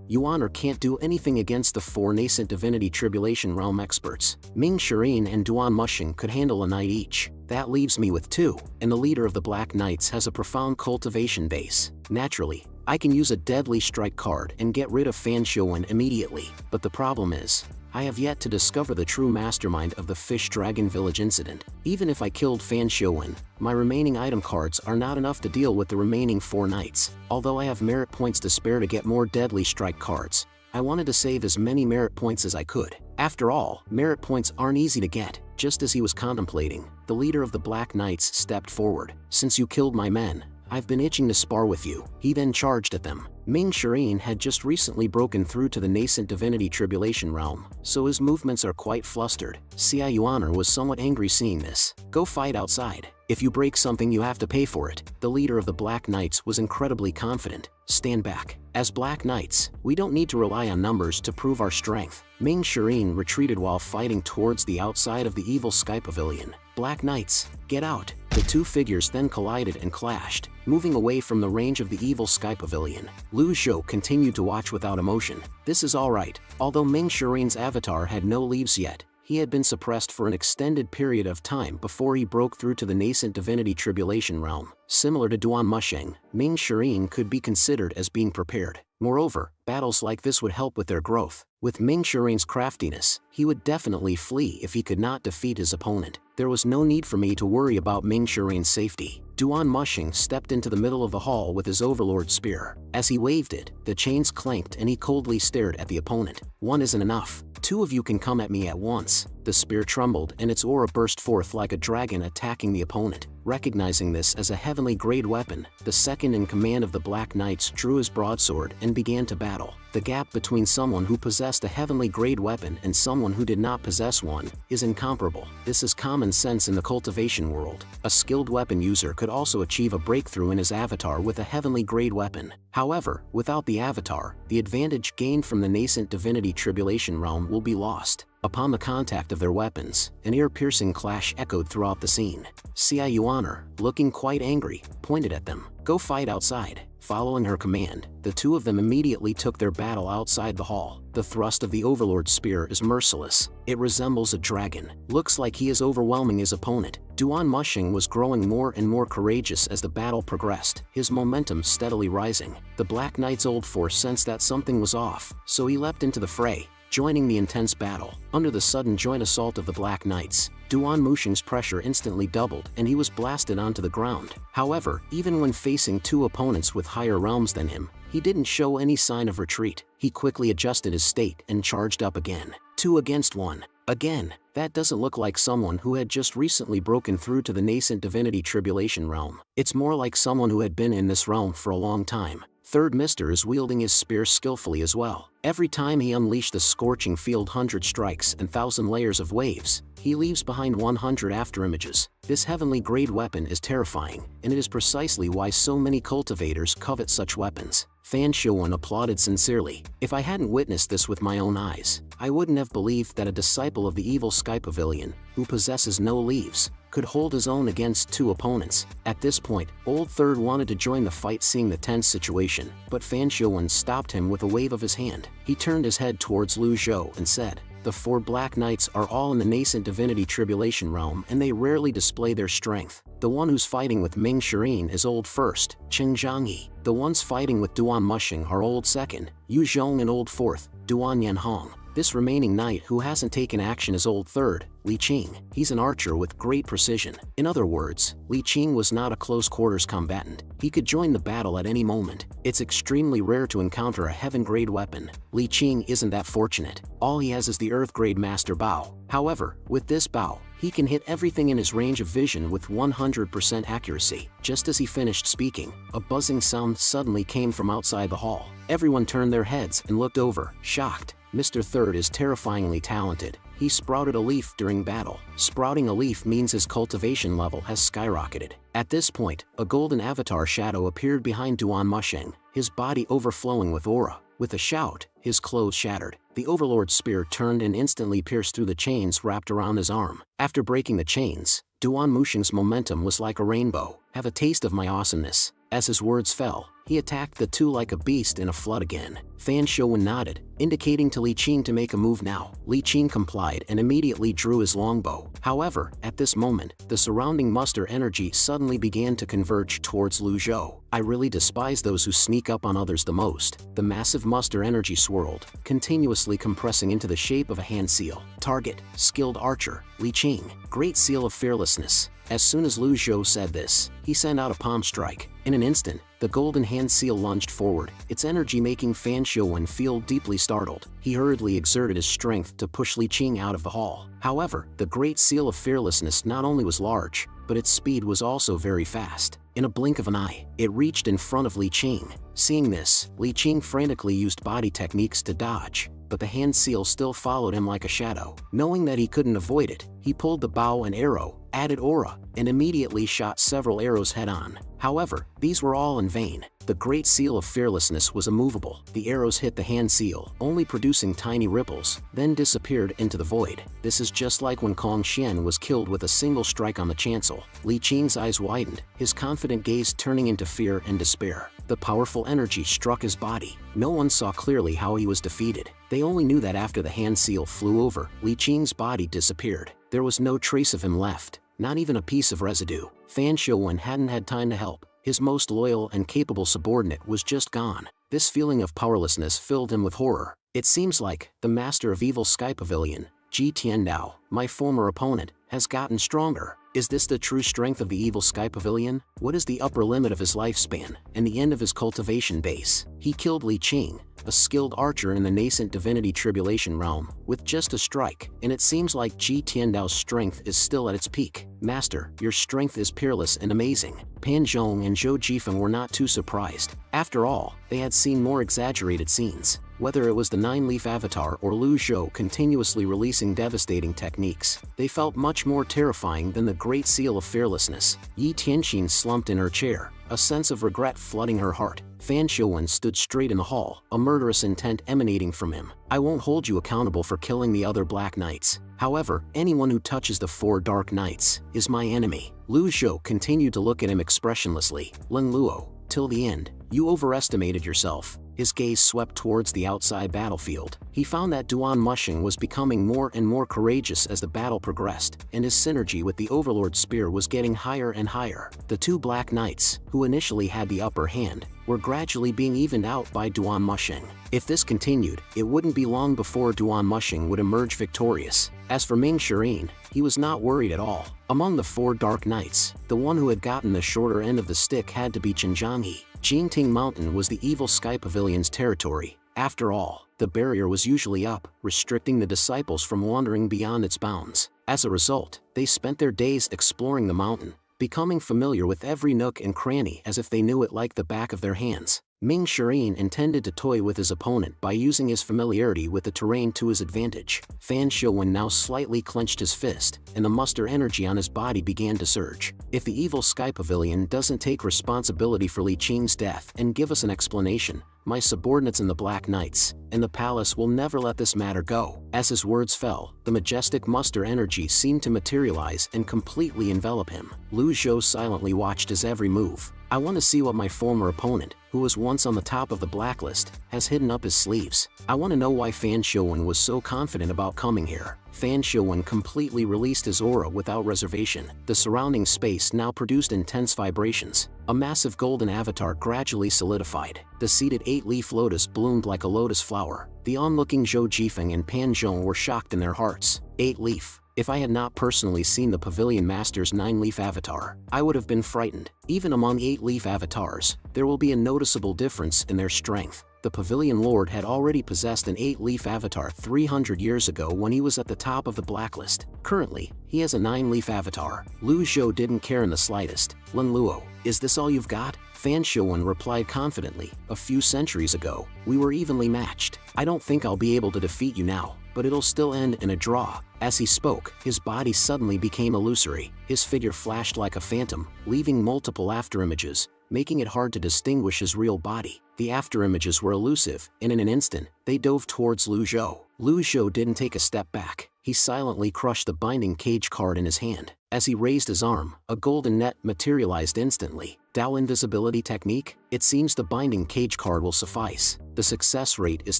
Yuan can't do anything against the 4 nascent divinity tribulation realm experts. Ming Shirin and Duan Mushing could handle a knight each. That leaves me with 2, and the leader of the Black Knights has a profound cultivation base. Naturally, I can use a deadly strike card and get rid of Fan Showun immediately. But the problem is, I have yet to discover the true mastermind of the Fish Dragon Village incident. Even if I killed Fan Showun, my remaining item cards are not enough to deal with the remaining 4 knights. Although I have merit points to spare to get more deadly strike cards, I wanted to save as many merit points as I could. After all, merit points aren't easy to get. Just as he was contemplating, the leader of the Black Knights stepped forward. "Since you killed my men, I've been itching to spar with you." He then charged at them. Ming Shirin had just recently broken through to the nascent divinity tribulation realm, so his movements are quite flustered. Xia Yuan was somewhat angry seeing this. "Go fight outside. If you break something you have to pay for it." The leader of the Black Knights was incredibly confident. "Stand back. As Black Knights, we don't need to rely on numbers to prove our strength." Ming Shirin retreated while fighting towards the outside of the evil Sky Pavilion. "Black Knights, get out." The 2 figures then collided and clashed, moving away from the range of the evil Sky Pavilion. Lu Zhou continued to watch without emotion. This is alright. Although Ming Shirin's avatar had no leaves yet, he had been suppressed for an extended period of time before he broke through to the nascent divinity tribulation realm. Similar to Duan Musheng, Ming Shirin could be considered as being prepared. Moreover, battles like this would help with their growth. With Ming Shirin's craftiness, he would definitely flee if he could not defeat his opponent. There was no need for me to worry about Ming Shirin's safety. Duan Mushing stepped into the middle of the hall with his overlord spear. As he waved it, the chains clanked and he coldly stared at the opponent. "One isn't enough. 2 of you can come at me at once." The spear trembled and its aura burst forth like a dragon attacking the opponent. Recognizing this as a heavenly grade weapon, the second in command of the Black Knights drew his broadsword and began to battle. The gap between someone who possessed a heavenly grade weapon and someone who did not possess one is incomparable. This is common sense in the cultivation world. A skilled weapon user could also achieve a breakthrough in his avatar with a heavenly grade weapon. However, without the avatar, the advantage gained from the nascent divinity tribulation realm will be lost. Upon the contact of their weapons, an ear-piercing clash echoed throughout the scene. Xia Yuan, looking quite angry, pointed at them. "Go fight outside." Following her command, the 2 of them immediately took their battle outside the hall. The thrust of the Overlord's spear is merciless. It resembles a dragon. Looks like he is overwhelming his opponent. Duan Mushing was growing more and more courageous as the battle progressed, his momentum steadily rising. The Black Knight's old force sensed that something was off, so he leapt into the fray, joining the intense battle. Under the sudden joint assault of the Black Knights, Duan Mushing's pressure instantly doubled and he was blasted onto the ground. However, even when facing 2 opponents with higher realms than him, he didn't show any sign of retreat. He quickly adjusted his state and charged up again. 2 against 1. Again, that doesn't look like someone who had just recently broken through to the nascent divinity tribulation realm. It's more like someone who had been in this realm for a long time. Third Mister is wielding his spear skillfully as well. Every time he unleashed the scorching field 100 strikes and 1,000 layers of waves, he leaves behind 100 afterimages. This heavenly grade weapon is terrifying, and it is precisely why so many cultivators covet such weapons. Fan Showun applauded sincerely. "If I hadn't witnessed this with my own eyes, I wouldn't have believed that a disciple of the evil Sky Pavilion, who possesses no leaves, could hold his own against 2 opponents." At this point, Old Third wanted to join the fight seeing the tense situation, but Fan Showun stopped him with a wave of his hand. He turned his head towards Lu Zhou and said, "The 4 Black Knights are all in the nascent divinity tribulation realm and they rarely display their strength. The one who's fighting with Ming Shirin is Old First, Qing Zhangyi. The ones fighting with Duan Mushing are Old Second, Yu Zhong, and Old Fourth, Duan Yanhong. This remaining knight who hasn't taken action is Old Third, Li Qing. He's an archer with great precision." In other words, Li Qing was not a close-quarters combatant. He could join the battle at any moment. It's extremely rare to encounter a heaven-grade weapon. Li Qing isn't that fortunate. All he has is the Earth-grade Master Bow. However, with this bow, he can hit everything in his range of vision with 100% accuracy. Just as he finished speaking, a buzzing sound suddenly came from outside the hall. Everyone turned their heads and looked over, shocked. Mr. Third is terrifyingly talented. he sprouted a leaf during battle. Sprouting a leaf means his cultivation level has skyrocketed. At this point, a golden avatar shadow appeared behind Duan Musheng, his body overflowing with aura. With a shout, his clothes shattered. The Overlord's spear turned and instantly pierced through the chains wrapped around his arm. After breaking the chains, Duan Musheng's momentum was like a rainbow. Have a taste of my awesomeness. As his words fell, he attacked the two like a beast in a flood again. Fan Shouwen nodded, indicating to Li Qing to make a move now. Li Qing complied and immediately drew his longbow. However, at this moment, the surrounding muster energy suddenly began to converge towards Lu Zhou. I really despise those who sneak up on others the most. The massive muster energy swirled, continuously compressing into the shape of a hand seal. Target, skilled archer, Li Qing. Great seal of fearlessness. As soon as Lu Zhou said this, he sent out a palm strike. In an instant, the golden hand seal lunged forward, its energy making Fan Shouwen feel deeply startled. He hurriedly exerted his strength to push Li Qing out of the hall. However, the great seal of fearlessness not only was large, but its speed was also very fast. In a blink of an eye, it reached in front of Li Qing. Seeing this, Li Qing frantically used body techniques to dodge, but the hand seal still followed him like a shadow. Knowing that he couldn't avoid it, he pulled the bow and arrow, added aura, and immediately shot several arrows head-on. However, these were all in vain. The great seal of fearlessness was immovable. The arrows hit the hand seal, only producing tiny ripples, then disappeared into the void. This is just like when Kong Xian was killed with a single strike on the chancel. Li Qing's eyes widened, his confident gaze turning into fear and despair. The powerful energy struck his body. No one saw clearly how he was defeated. They only knew that after the hand seal flew over, Li Qing's body disappeared. There was no trace of him left, not even a piece of residue. Fan Shouwen hadn't had time to help. His most loyal and capable subordinate was just gone. This feeling of powerlessness filled him with horror. It seems like the master of Evil Sky Pavilion, Ji Tiandao, my former opponent, has gotten stronger. Is this the true strength of the Evil Sky Pavilion? What is the upper limit of his lifespan and the end of his cultivation base? He killed Li Qing, a skilled archer in the nascent divinity tribulation realm, with just a strike, and it seems like Ji Tiandao's strength is still at its peak. Master, your strength is peerless and amazing. Pan Zhong and Zhou Jifeng were not too surprised. After all, they had seen more exaggerated scenes. Whether it was the nine-leaf avatar or Lu Zhou continuously releasing devastating techniques, they felt much more terrifying than the great seal of fearlessness. Yi Tianxin slumped in her chair, a sense of regret flooding her heart. Fan Shouwen stood straight in the hall, a murderous intent emanating from him. I won't hold you accountable for killing the other Black Knights. However, anyone who touches the 4 Dark Knights is my enemy. Lu Zhou continued to look at him expressionlessly. Lin Luo, till the end, you overestimated yourself. His gaze swept towards the outside battlefield. He found that Duan Musheng was becoming more and more courageous as the battle progressed, and his synergy with the Overlord's spear was getting higher and higher. The 2 Black Knights, who initially had the upper hand, were gradually being evened out by Duan Musheng. If this continued, it wouldn't be long before Duan Musheng would emerge victorious. As for Ming Shirin, he was not worried at all. Among the 4 Dark Knights, the one who had gotten the shorter end of the stick had to be Chen Zhangyi. Jinting Mountain was the Evil Sky Pavilion's territory. After all, the barrier was usually up, restricting the disciples from wandering beyond its bounds. As a result, they spent their days exploring the mountain, becoming familiar with every nook and cranny as if they knew it like the back of their hands. Ming Shirin intended to toy with his opponent by using his familiarity with the terrain to his advantage. Fan Shouwen now slightly clenched his fist, and the muster energy on his body began to surge. If the Evil Sky Pavilion doesn't take responsibility for Li Qing's death and give us an explanation, my subordinates in the Black Knights and the palace will never let this matter go. As his words fell, the majestic muster energy seemed to materialize and completely envelop him. Lu Zhou silently watched his every move. I want to see what my former opponent, who was once on the top of the blacklist, has hidden up his sleeves. I want to know why Fan Shouwen was so confident about coming here. Fan Shouwen completely released his aura without reservation. The surrounding space now produced intense vibrations. A massive golden avatar gradually solidified. The seated 8-leaf lotus bloomed like a lotus flower. The onlooking Zhou Jifeng and Pan Zhong were shocked in their hearts. 8-leaf. If I had not personally seen the Pavilion Master's 9-leaf avatar, I would have been frightened. Even among 8-leaf avatars, there will be a noticeable difference in their strength. The Pavilion Lord had already possessed an 8-leaf avatar 300 years ago when he was at the top of the blacklist. Currently, he has a 9-leaf avatar. Lu Zhou didn't care in the slightest. Lin Luo, is this all you've got? Fan Shouwen replied confidently. A few centuries ago, we were evenly matched. I don't think I'll be able to defeat you now, but it'll still end in a draw. As he spoke, his body suddenly became illusory. His figure flashed like a phantom, leaving multiple afterimages, making it hard to distinguish his real body. The afterimages were elusive, and in an instant, they dove towards Lu Zhou. Lu Zhou didn't take a step back. He silently crushed the binding cage card in his hand. As he raised his arm, a golden net materialized instantly. Dao invisibility technique? It seems the binding cage card will suffice. The success rate is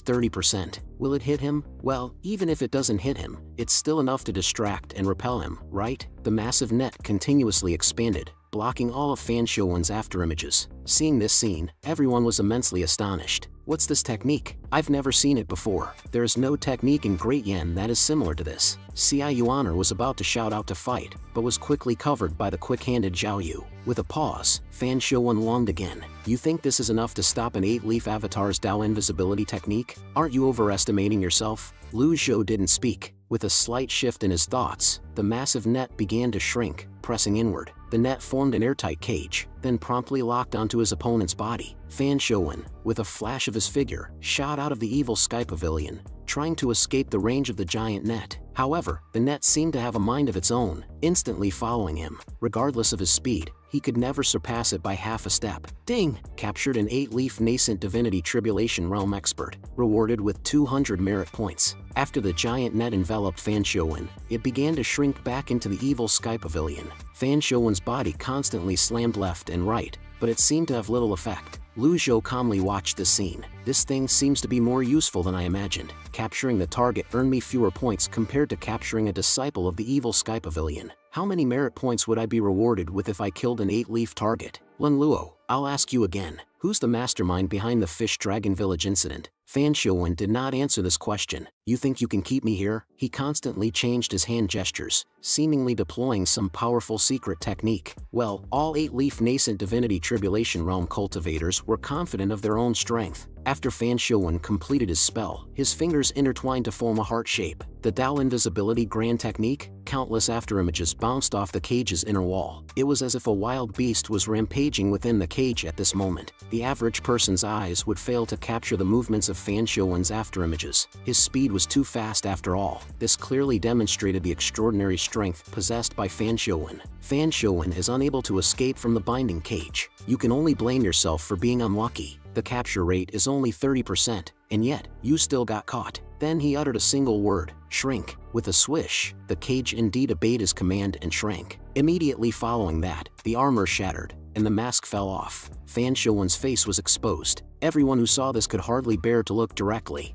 30%. Will it hit him? Well, even if it doesn't hit him, it's still enough to distract and repel him, right? The massive net continuously expanded, blocking all of Fan Shouwen's afterimages. Seeing this scene, everyone was immensely astonished. What's this technique? I've never seen it before. There is no technique in Great Yan that is similar to this. Ci Yuaner was about to shout out to fight, but was quickly covered by the quick-handed Zhao Yu. With a pause, Fan Shouwen longed again. You think this is enough to stop an 8-leaf avatar's Dao invisibility technique? Aren't you overestimating yourself? Lu Zhou didn't speak. With a slight shift in his thoughts, the massive net began to shrink, pressing inward. The net formed an airtight cage, then promptly locked onto his opponent's body. Fan Shouwen, with a flash of his figure, shot out of the evil sky pavilion, trying to escape the range of the giant net. However, the net seemed to have a mind of its own, instantly following him. Regardless of his speed, he could never surpass it by half a step. Ding! Captured an 8-leaf nascent divinity tribulation realm expert, rewarded with 200 merit points. After the giant net enveloped Fan Shouwen, it began to shrink back into the evil sky pavilion. Fan Shouwen's body constantly slammed left and right, but it seemed to have little effect. Lu Zhou calmly watched the scene. This thing seems to be more useful than I imagined. Capturing the target earned me fewer points compared to capturing a disciple of the evil sky pavilion. How many merit points would I be rewarded with if I killed an 8-leaf target? Lun Luo, I'll ask you again. Who's the mastermind behind the Fish Dragon Village incident? Fan Shouwen did not answer this question. You think you can keep me here? He constantly changed his hand gestures, seemingly deploying some powerful secret technique. Well, all 8-leaf nascent divinity tribulation realm cultivators were confident of their own strength. After Fan Shouwen completed his spell, his fingers intertwined to form a heart shape. The Dao invisibility grand technique? Countless afterimages bounced off the cage's inner wall. It was as if a wild beast was rampaging within the cage at this moment. The average person's eyes would fail to capture the movements of Fan Shouwen's afterimages. His speed was too fast after all. This clearly demonstrated the extraordinary strength possessed by Fan Shouwen. Fan Shouwen is unable to escape from the binding cage. You can only blame yourself for being unlucky. The capture rate is only 30%, and yet, you still got caught. Then he uttered a single word, shrink. With a swish, the cage indeed obeyed his command and shrank. Immediately following that, the armor shattered, and the mask fell off. Fan Shouwen's face was exposed. Everyone who saw this could hardly bear to look directly.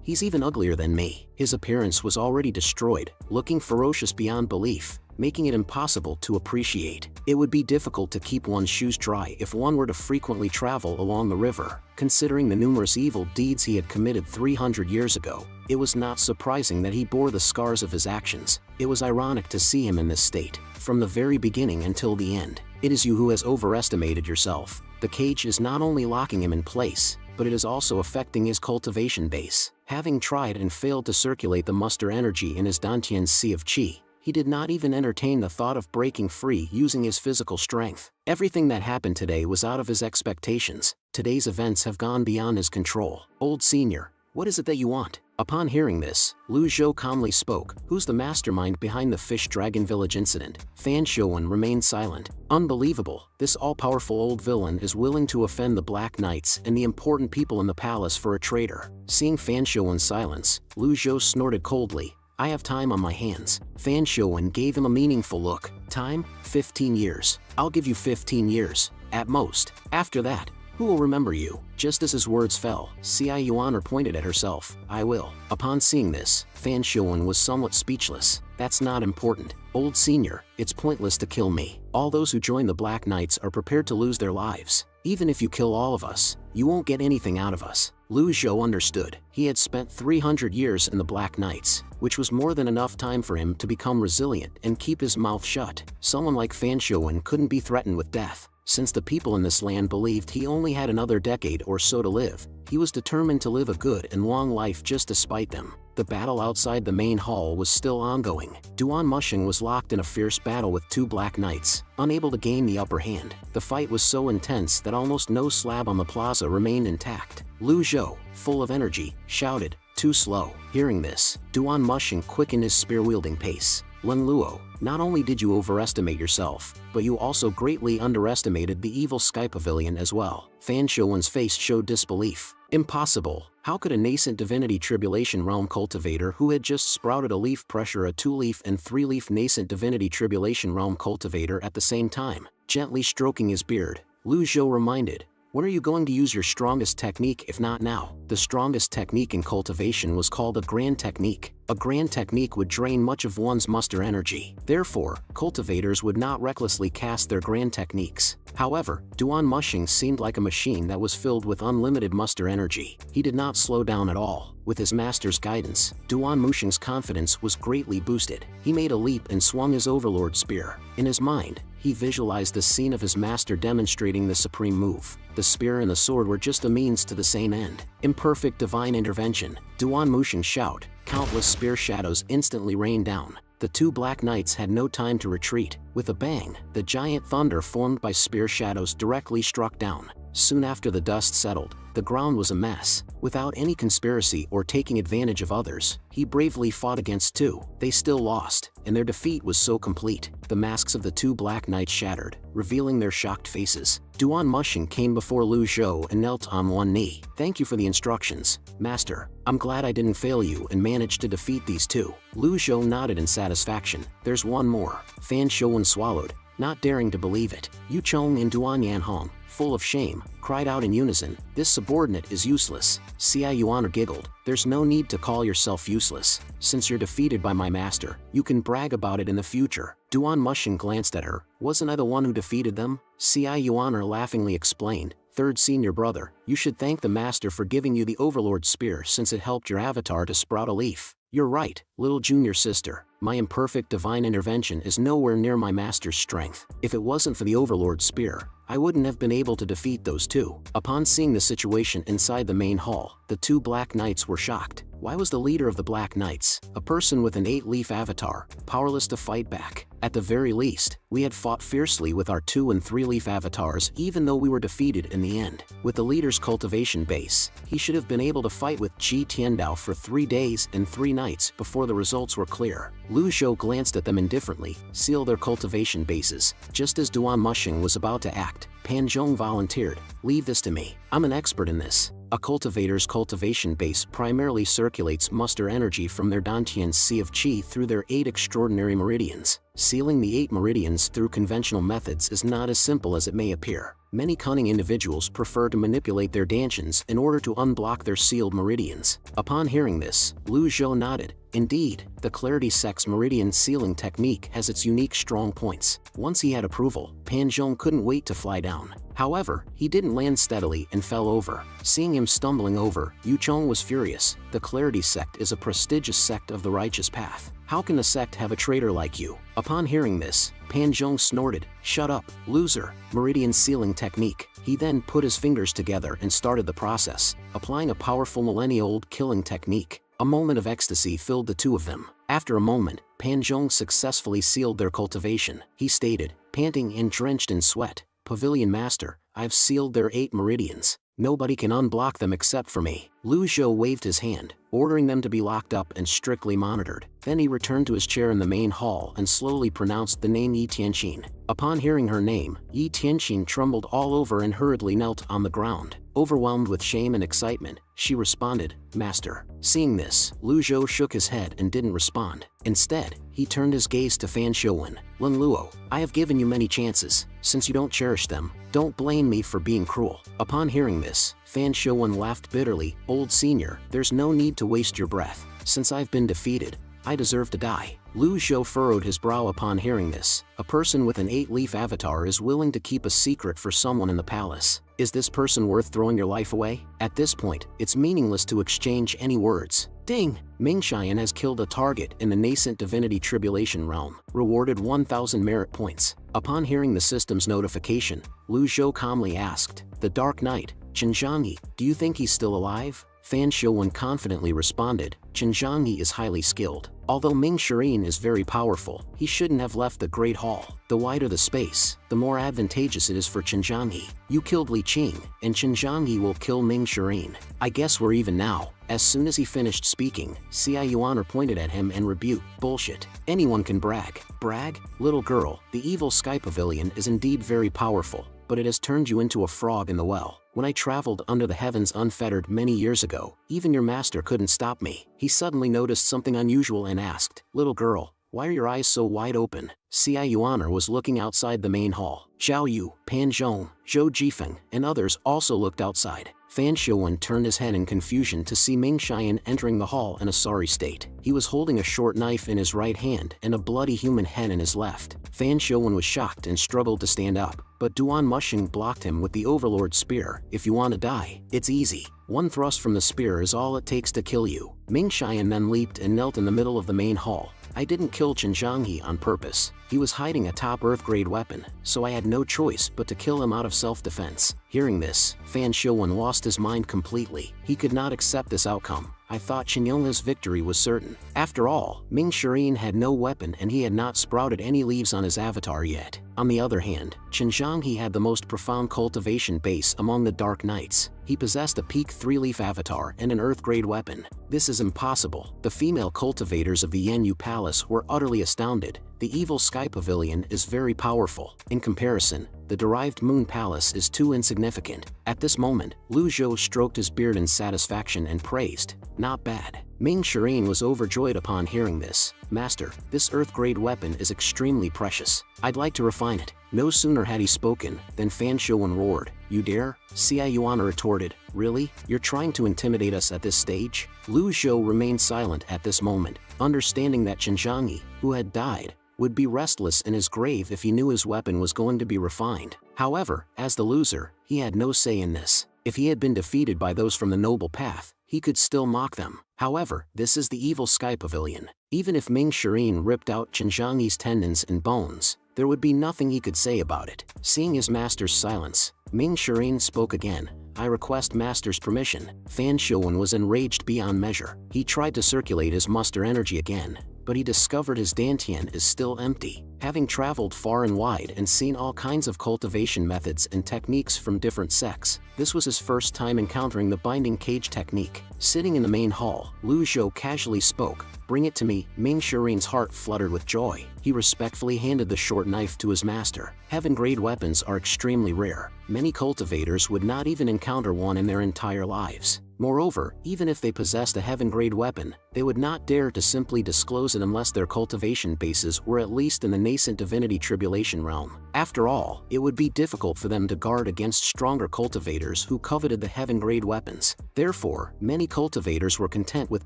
He's even uglier than me. His appearance was already destroyed, looking ferocious beyond belief, making it impossible to appreciate. It would be difficult to keep one's shoes dry if one were to frequently travel along the river. Considering the numerous evil deeds he had committed 300 years ago, it was not surprising that he bore the scars of his actions. It was ironic to see him in this state, from the very beginning until the end. It is you who has overestimated yourself. The cage is not only locking him in place, but it is also affecting his cultivation base. Having tried and failed to circulate the muster energy in his Dantian's sea of qi, he did not even entertain the thought of breaking free using his physical strength. Everything that happened today was out of his expectations. Today's events have gone beyond his control. Old senior, what is it that you want? Upon hearing this, Lu Zhou calmly spoke. Who's the mastermind behind the Fish Dragon Village incident? Fan Shouwen remained silent. Unbelievable. This all-powerful old villain is willing to offend the Black Knights and the important people in the palace for a traitor. Seeing Fan Shouwen's silence, Lu Zhou snorted coldly. I have time on my hands. Fan Shouwen gave him a meaningful look. Time? 15 years. I'll give you 15 years, at most. After that, who will remember you? Just as his words fell, Ci Yuaner pointed at herself. I will. Upon seeing this, Fan Shouwen was somewhat speechless. That's not important. Old senior, it's pointless to kill me. All those who join the Black Knights are prepared to lose their lives. Even if you kill all of us, you won't get anything out of us. Lu Zhou understood. He had spent 300 years in the Black Knights, which was more than enough time for him to become resilient and keep his mouth shut. Someone like Fan Shouwen couldn't be threatened with death. Since the people in this land believed he only had another decade or so to live, he was determined to live a good and long life just despite them. The battle outside the main hall was still ongoing. Duan Mushing was locked in a fierce battle with two Black Knights, unable to gain the upper hand. The fight was so intense that almost no slab on the plaza remained intact. Lu Zhou, full of energy, shouted, too slow. Hearing this, Duan Mushing quickened his spear-wielding pace. Lin Luo, not only did you overestimate yourself, but you also greatly underestimated the evil Sky Pavilion as well. Fan Shouwen's face showed disbelief. Impossible. How could a nascent divinity tribulation realm cultivator who had just sprouted a leaf pressure a 2-leaf and 3-leaf nascent divinity tribulation realm cultivator at the same time? Gently stroking his beard, Lu Zhou reminded, "When are you going to use your strongest technique if not now?" The strongest technique in cultivation was called a grand technique. A grand technique would drain much of one's muster energy. Therefore, cultivators would not recklessly cast their grand techniques. However, Duan Mushing seemed like a machine that was filled with unlimited muster energy. He did not slow down at all. With his master's guidance, Duan Mushing's confidence was greatly boosted. He made a leap and swung his overlord spear. In his mind, he visualized the scene of his master demonstrating the supreme move. The spear and the sword were just a means to the same end. Imperfect divine intervention. Duan Mushing's shout. Countless spear shadows instantly rained down. The two Black Knights had no time to retreat. With a bang, the giant thunder formed by spear shadows directly struck down. Soon after the dust settled, the ground was a mess. Without any conspiracy or taking advantage of others, he bravely fought against two. They still lost, and their defeat was so complete. The masks of the two Black Knights shattered, revealing their shocked faces. Duan Mushing came before Lu Zhou and knelt on one knee. "Thank you for the instructions, Master. I'm glad I didn't fail you and managed to defeat these two." Lu Zhou nodded in satisfaction. "There's one more." Fan Shouwen swallowed, not daring to believe it. Yu Chong and Duan Yanhong, full of shame, cried out in unison, "This subordinate is useless." Xia Yuan giggled, "There's no need to call yourself useless. Since you're defeated by my master, you can brag about it in the future." Duan Mushing glanced at her. "Wasn't I the one who defeated them?" Xia Yuan laughingly explained, "Third senior brother, you should thank the master for giving you the overlord spear since it helped your avatar to sprout a leaf." "You're right, little junior sister. My imperfect divine intervention is nowhere near my master's strength. If it wasn't for the overlord spear, I wouldn't have been able to defeat those two." Upon seeing the situation inside the main hall, the two Black Knights were shocked. Why was the leader of the Black Knights, a person with an 8-leaf avatar, powerless to fight back? At the very least, we had fought fiercely with our 2- and 3-leaf avatars even though we were defeated in the end. With the leader's cultivation base, he should have been able to fight with Qi Tiandao for 3 days and 3 nights before the results were clear. Lu Zhou glanced at them indifferently, seal their cultivation bases. Just as Duan Mushing was about to act, Pan Zhong volunteered, "Leave this to me. I'm an expert in this." A cultivator's cultivation base primarily circulates muster energy from their Dantian Sea of Qi through their 8 extraordinary meridians. Sealing the 8 meridians through conventional methods is not as simple as it may appear. Many cunning individuals prefer to manipulate their Dantians in order to unblock their sealed meridians. Upon hearing this, Lu Zhou nodded. Indeed, the Clarity Sect's meridian sealing technique has its unique strong points. Once he had approval, Pan Zhong couldn't wait to fly down. However, he didn't land steadily and fell over. Seeing him stumbling over, Yu Chong was furious. The Clarity Sect is a prestigious sect of the righteous path. How can the sect have a traitor like you? Upon hearing this, Pan Zhong snorted, "Shut up, loser." Meridian sealing technique. He then put his fingers together and started the process, applying a powerful millennia-old killing technique. A moment of ecstasy filled the two of them. After a moment, Pan Zhong successfully sealed their cultivation. He stated, panting and drenched in sweat, "Pavilion Master, I've sealed their 8 meridians. Nobody can unblock them except for me." Lu Zhou waved his hand, ordering them to be locked up and strictly monitored. Then he returned to his chair in the main hall and slowly pronounced the name Yi Tianqin. Upon hearing her name, Yi Tianqin trembled all over and hurriedly knelt on the ground. Overwhelmed with shame and excitement, she responded, "Master." Seeing this, Lu Zhou shook his head and didn't respond. Instead, he turned his gaze to Fan Shouwen. "Lin Luo, I have given you many chances. Since you don't cherish them, don't blame me for being cruel." Upon hearing this, Fan Shouwen laughed bitterly. "Old senior, there's no need to waste your breath. Since I've been defeated, I deserve to die." Lu Zhou furrowed his brow upon hearing this. A person with an 8-leaf avatar is willing to keep a secret for someone in the palace. Is this person worth throwing your life away? At this point, it's meaningless to exchange any words. Ding! Ming Xian has killed a target in the nascent divinity tribulation realm, rewarded 1,000 merit points. Upon hearing the system's notification, Lu Zhou calmly asked, "The Dark Knight, Chen Zhangyi, do you think he's still alive?" Fan Shouwen confidently responded, Chen Zhangyi is highly skilled. Although Ming Shirin is very powerful, he shouldn't have left the Great Hall. The wider the space, the more advantageous it is for Chen Zhangyi. You killed Li Qing, and Chen Zhangyi will kill Ming Shirin. I guess we're even now. As soon as he finished speaking, Xia Yuan pointed at him and rebuked, bullshit. Anyone can brag. Brag? Little girl, the evil Sky Pavilion is indeed very powerful, but it has turned you into a frog in the well. When I traveled under the heavens unfettered many years ago, even your master couldn't stop me. He suddenly noticed something unusual and asked, little girl, why are your eyes so wide open? Xia Yuan was looking outside the main hall. Zhao Yu, Pan Zhong, Zhou Jifeng, and others also looked outside. Fan Shouwen turned his head in confusion to see Ming Shiren entering the hall in a sorry state. He was holding a short knife in his right hand and a bloody human head in his left. Fan Shouwen was shocked and struggled to stand up, but Duan Mushing blocked him with the Overlord Spear. If you want to die, it's easy. One thrust from the spear is all it takes to kill you. Ming Shiren then leaped and knelt in the middle of the main hall. I didn't kill Chen Zhangyi on purpose. He was hiding a top Earth-grade weapon, so I had no choice but to kill him out of self-defense. Hearing this, Fan Shouwen lost his mind completely. He could not accept this outcome. I thought Chen Yonghe's victory was certain. After all, Ming Shiren had no weapon and he had not sprouted any leaves on his avatar yet. On the other hand, Chen Zhangyi had the most profound cultivation base among the Dark Knights. He possessed a peak 3-leaf avatar and an Earth-grade weapon. This is impossible. The female cultivators of the Yanyu Palace were utterly astounded. The evil Sky Pavilion is very powerful. In comparison, the derived Moon Palace is too insignificant. At this moment, Lu Zhou stroked his beard in satisfaction and praised, not bad. Ming Shiren was overjoyed upon hearing this. Master, this Earth-grade weapon is extremely precious. I'd like to refine it. No sooner had he spoken than Fan Shouwen roared, you dare? Xia Yuan retorted, really? You're trying to intimidate us at this stage? Lu Zhou remained silent at this moment, understanding that Chen Zhangyi, who had died, would be restless in his grave if he knew his weapon was going to be refined. However, as the loser, he had no say in this. If he had been defeated by those from the noble path, he could still mock them. However, this is the evil Sky Pavilion. Even if Ming Shiren ripped out Chen Zhangyi's tendons and bones, there would be nothing he could say about it. Seeing his master's silence, Ming Shiren spoke again. I request master's permission. Fan Shouwen was enraged beyond measure. He tried to circulate his muster energy again, but he discovered his dantian is still empty. Having traveled far and wide and seen all kinds of cultivation methods and techniques from different sects, this was his first time encountering the binding cage technique. Sitting in the main hall, Lu Zhou casually spoke, bring it to me. Ming Shiren's heart fluttered with joy. He respectfully handed the short knife to his master. Heaven-grade weapons are extremely rare. Many cultivators would not even encounter one in their entire lives. Moreover, even if they possessed a heaven-grade weapon, they would not dare to simply disclose it unless their cultivation bases were at least in the nascent divinity tribulation realm. After all, it would be difficult for them to guard against stronger cultivators who coveted the heaven-grade weapons. Therefore, many cultivators were content with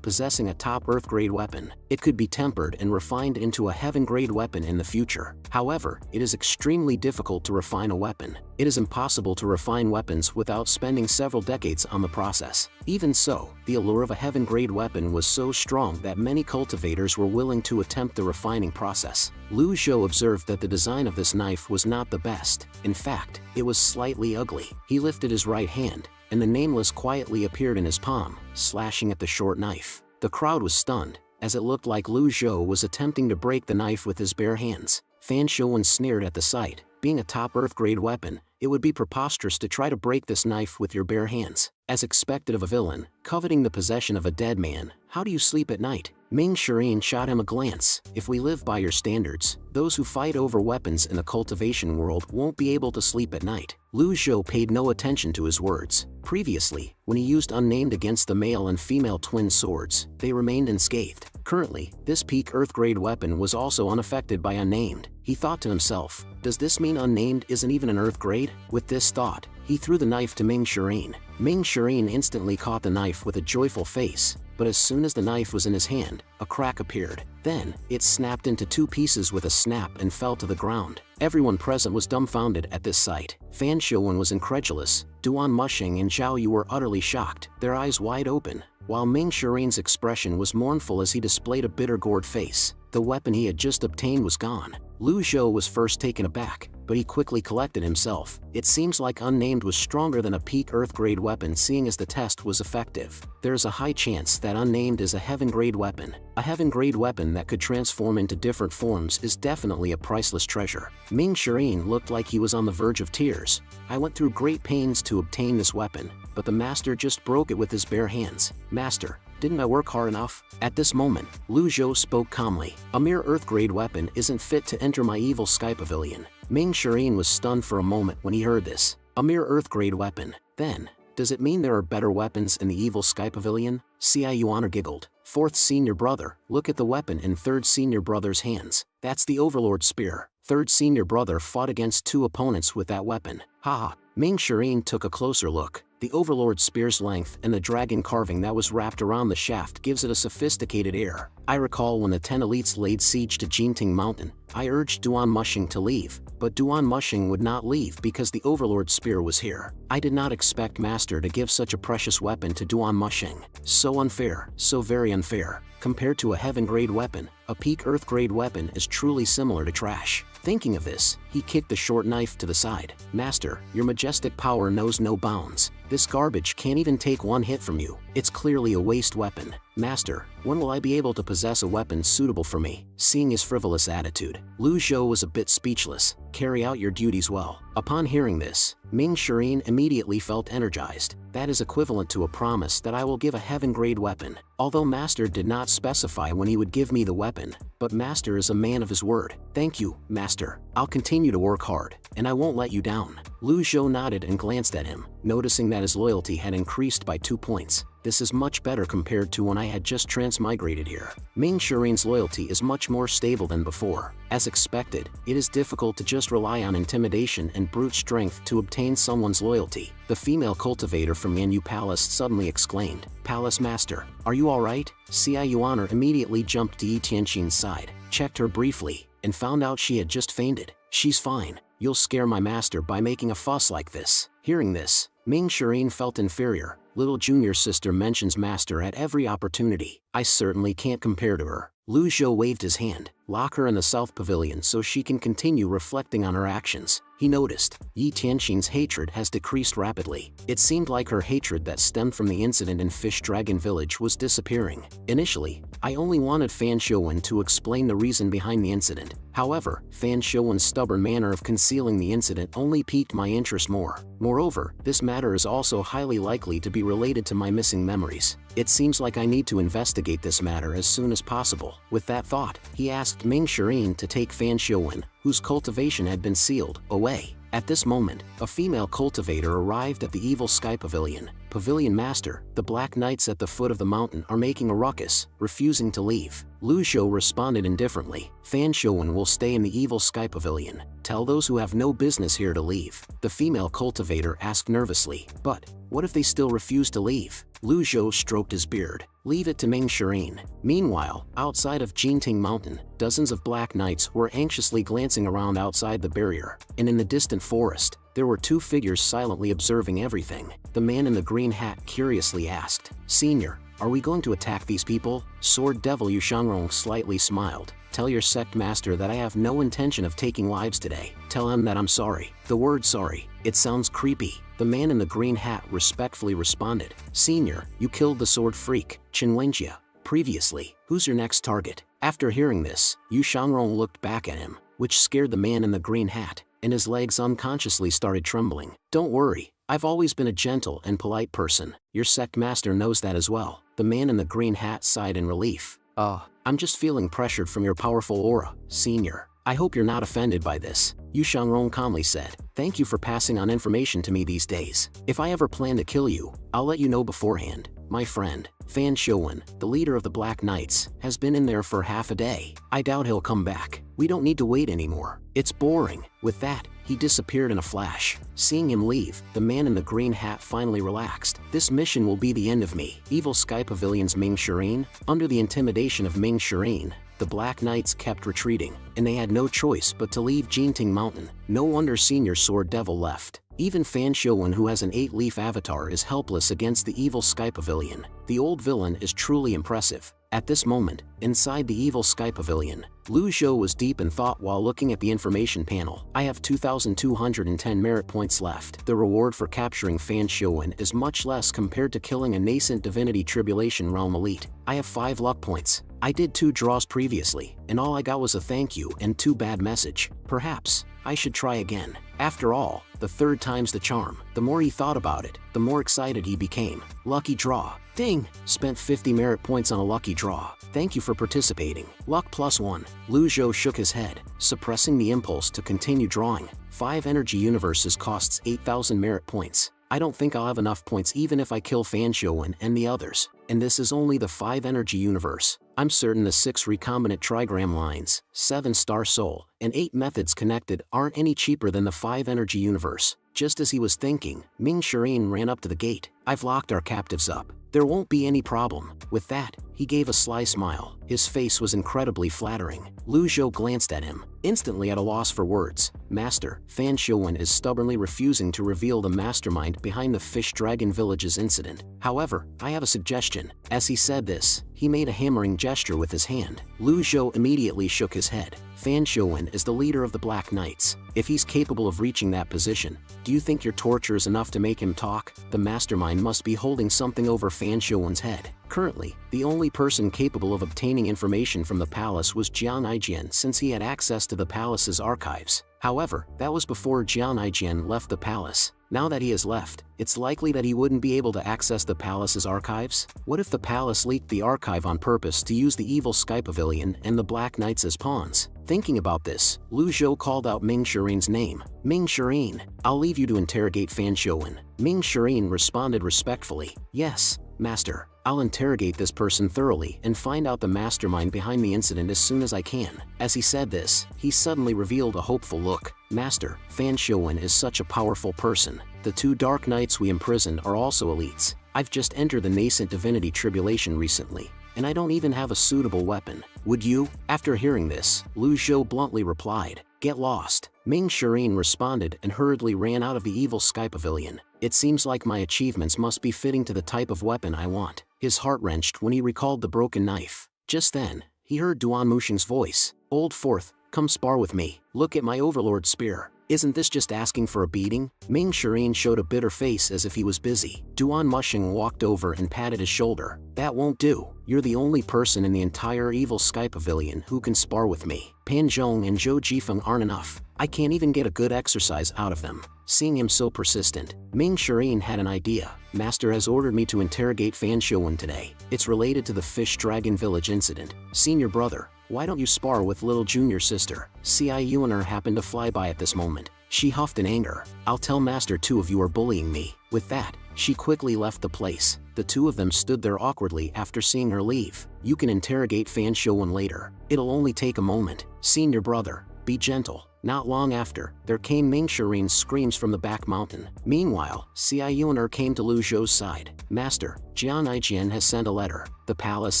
possessing a top Earth-grade weapon. It could be tempered and refined into a heaven-grade weapon in the future. However, it is extremely difficult to refine a weapon. It is impossible to refine weapons without spending several decades on the process. Even so, the allure of a heaven-grade weapon was so strong that many cultivators were willing to attempt the refining process. Lu Zhou observed that the design of this knife was not the best. In fact, it was slightly ugly. He lifted his right hand, and the Nameless quietly appeared in his palm, slashing at the short knife. The crowd was stunned, as it looked like Lu Zhou was attempting to break the knife with his bare hands. Fan Shouwen sneered at the sight. Being a top Earth-grade weapon, it would be preposterous to try to break this knife with your bare hands. As expected of a villain, coveting the possession of a dead man, how do you sleep at night? Ming Shiren shot him a glance. If we live by your standards, those who fight over weapons in the cultivation world won't be able to sleep at night. Lu Zhou paid no attention to his words. Previously, when he used Unnamed against the male and female twin swords, they remained unscathed. Currently, this peak Earth-grade weapon was also unaffected by Unnamed. He thought to himself, does this mean Unnamed isn't even an Earth-grade? With this thought, he threw the knife to Ming Shiren. Ming Shiren instantly caught the knife with a joyful face, but as soon as the knife was in his hand, a crack appeared. Then, it snapped into two pieces with a snap and fell to the ground. Everyone present was dumbfounded at this sight. Fan Shouwen was incredulous. Duan Mushing and Zhao Yu were utterly shocked, their eyes wide open, while Ming Shiren's expression was mournful as he displayed a bitter gourd face. The weapon he had just obtained was gone. Lu Zhou was first taken aback, but he quickly collected himself. It seems like Unnamed was stronger than a peak Earth-grade weapon, seeing as the test was effective. There's a high chance that Unnamed is a Heaven-grade weapon. A Heaven-grade weapon that could transform into different forms is definitely a priceless treasure. Ming Shirin looked like he was on the verge of tears. I went through great pains to obtain this weapon, but the master just broke it with his bare hands. Master, didn't I work hard enough? At this moment, Lu Zhou spoke calmly. A mere Earth-grade weapon isn't fit to enter my evil sky pavilion. Ming Shirin was stunned for a moment when he heard this. A mere Earth-grade weapon. Then, does it mean there are better weapons in the evil sky pavilion? Ci Yuan giggled. Fourth senior brother, look at the weapon in third senior brother's hands. That's the Overlord Spear. Third senior brother fought against 2 opponents with that weapon. Haha. Ming Shirin took a closer look. The Overlord Spear's length and the dragon carving that was wrapped around the shaft gives it a sophisticated air. I recall when the 10 elites laid siege to Jinting Mountain, I urged Duan Mushing to leave, but Duan Mushing would not leave because the Overlord Spear was here. I did not expect Master to give such a precious weapon to Duan Mushing. So unfair, so very unfair. Compared to a Heaven-grade weapon, a peak Earth-grade weapon is truly similar to trash. Thinking of this, he kicked the short knife to the side. Master, your majestic power knows no bounds. This garbage can't even take one hit from you. It's clearly a waste weapon. Master, when will I be able to possess a weapon suitable for me? Seeing his frivolous attitude, Lu Zhou was a bit speechless. Carry out your duties well. Upon hearing this, Ming Shirin immediately felt energized. That is equivalent to a promise that I will give a Heaven-grade weapon. Although Master did not specify when he would give me the weapon, but Master is a man of his word. Thank you, Master. I'll continue to work hard, and I won't let you down. Lu Zhou nodded and glanced at him, noticing that his loyalty had increased by 2 points. This is much better compared to when I had just transmigrated here. Ming Shirin's loyalty is much more stable than before. As expected, it is difficult to just rely on intimidation and brute strength to obtain someone's loyalty. The female cultivator from Yanyu Palace suddenly exclaimed, Palace Master, are you alright? Ci Yuaner immediately jumped to Yi Tianxin's side, checked her briefly, and found out she had just fainted. She's fine. You'll scare my master by making a fuss like this. Hearing this, Ming Shirin felt inferior. Little junior sister mentions master at every opportunity. I certainly can't compare to her. Lu Zhou waved his hand. Lock her in the south pavilion so she can continue reflecting on her actions. He noticed, Yi Tianxin's hatred has decreased rapidly. It seemed like her hatred that stemmed from the incident in Fish Dragon Village was disappearing. Initially, I only wanted Fan Shouwen to explain the reason behind the incident. However, Fan Shouwen's stubborn manner of concealing the incident only piqued my interest more. Moreover, this matter is also highly likely to be related to my missing memories. It seems like I need to investigate this matter as soon as possible. With that thought, he asked Ming Shirin to take Fan Shouwen, whose cultivation had been sealed, away. At this moment, a female cultivator arrived at the Evil Sky Pavilion. Pavilion Master, the Black Knights at the foot of the mountain are making a ruckus, refusing to leave. Lu Zhou responded indifferently. Fan Shouwen will stay in the Evil Sky Pavilion. Tell those who have no business here to leave. The female cultivator asked nervously. But, what if they still refuse to leave? Lu Zhou stroked his beard. Leave it to Ming Shirin. Meanwhile, outside of Jinting Mountain, dozens of Black Knights were anxiously glancing around outside the barrier, and in the distant forest, there were 2 figures silently observing everything. The man in the green hat curiously asked, Senior, are we going to attack these people? Sword Devil Yu Shangrong slightly smiled. Tell your sect master that I have no intention of taking lives today. Tell him that I'm sorry. The word sorry, it sounds creepy. The man in the green hat respectfully responded. Senior, you killed the sword freak, Chen Wenjia. Previously, who's your next target? After hearing this, Yu Shangrong looked back at him, which scared the man in the green hat, and his legs unconsciously started trembling. Don't worry, I've always been a gentle and polite person. Your sect master knows that as well. The man in the green hat sighed in relief. I'm just feeling pressured from your powerful aura, Senior. I hope you're not offended by this, Yu Shangrong calmly said. Thank you for passing on information to me these days. If I ever plan to kill you, I'll let you know beforehand. My friend, Fan Shouwen, the leader of the Black Knights, has been in there for half a day. I doubt he'll come back. We don't need to wait anymore. It's boring. With that, he disappeared in a flash. Seeing him leave, the man in the green hat finally relaxed. This mission will be the end of me. Evil Sky Pavilion's Ming Shirin. Under the intimidation of Ming Shirin, the Black Knights kept retreating, and they had no choice but to leave Jinting Mountain. No wonder Senior Sword Devil left. Even Fan Shouwen, who has an 8-leaf avatar, is helpless against the Evil Sky Pavilion. The old villain is truly impressive. At this moment, inside the evil sky pavilion, Lu Zhou was deep in thought while looking at the information panel. I have 2,210 merit points left. The reward for capturing Fan Xiuwen is much less compared to killing a nascent divinity tribulation realm elite. I have 5 luck points. I did 2 draws previously, and all I got was a thank you and 2 bad message. Perhaps I should try again. After all, the 3rd time's the charm. The more he thought about it, the more excited he became. Lucky draw. Ding! Spent 50 merit points on a lucky draw. Thank you for participating. Luck +1. Lu Zhou shook his head, suppressing the impulse to continue drawing. 5 energy universes costs 8,000 merit points. I don't think I'll have enough points even if I kill Fan Xiuwen and the others. And this is only the 5 energy universe. I'm certain the 6 recombinant trigram lines, 7 star soul, and 8 methods connected aren't any cheaper than the 5 energy universe. Just as he was thinking, Ming Shirin ran up to the gate. I've locked our captives up. There won't be any problem. With that, he gave a sly smile. His face was incredibly flattering. Lu Zhou glanced at him, instantly at a loss for words. Master, Fan Xiuwen is stubbornly refusing to reveal the mastermind behind the Fish Dragon Village's incident. However, I have a suggestion. As he said this, he made a hammering gesture with his hand. Lu Zhou immediately shook his head. Fan Xiuwen is the leader of the Black Knights. If he's capable of reaching that position, do you think your torture is enough to make him talk? The mastermind must be holding something over Fan Xiuwen's head. Currently, the only person capable of obtaining information from the palace was Jian Aijian, since he had access to the palace's archives. However, that was before Jian Aijian left the palace. Now that he has left, it's likely that he wouldn't be able to access the palace's archives. What if the palace leaked the archive on purpose to use the evil sky pavilion and the Black Knights as pawns? Thinking about this, Lu Zhou called out Ming Shirin's name. Ming Shirin, I'll leave you to interrogate Fan Xiuwen. Ming Shirin responded respectfully. Yes, Master. I'll interrogate this person thoroughly and find out the mastermind behind the incident as soon as I can. As he said this, he suddenly revealed a hopeful look. Master, Fan Xiuwen is such a powerful person. The 2 Dark Knights we imprisoned are also elites. I've just entered the nascent divinity tribulation recently, and I don't even have a suitable weapon. Would you? After hearing this, Lu Zhou bluntly replied, "Get lost." Ming Shirin responded and hurriedly ran out of the evil sky pavilion. It seems like my achievements must be fitting to the type of weapon I want. His heart wrenched when he recalled the broken knife. Just then, he heard Duan Mushing's voice. Old Fourth, come spar with me. Look at my overlord spear. Isn't this just asking for a beating? Ming Shirin showed a bitter face as if he was busy. Duan Mushing walked over and patted his shoulder. That won't do. You're the only person in the entire evil sky pavilion who can spar with me. Pan Zhong and Zhou Jifeng aren't enough. I can't even get a good exercise out of them. Seeing him so persistent, Ming Shirin had an idea. Master has ordered me to interrogate Fan Xiuwen today. It's related to the Fish Dragon Village incident. Senior brother, why don't you spar with little junior sister? Cai Yuaner happened to fly by at this moment. She huffed in anger. I'll tell Master 2 of you are bullying me. With that, she quickly left the place. The 2 of them stood there awkwardly after seeing her leave. You can interrogate Fan Xiuwen later. It'll only take a moment. Senior brother, be gentle. Not long after, there came Ming Shirin's screams from the back mountain. Meanwhile, Cai Yuaner came to Lu Zhou's side. Master, Jian Aijian has sent a letter. The palace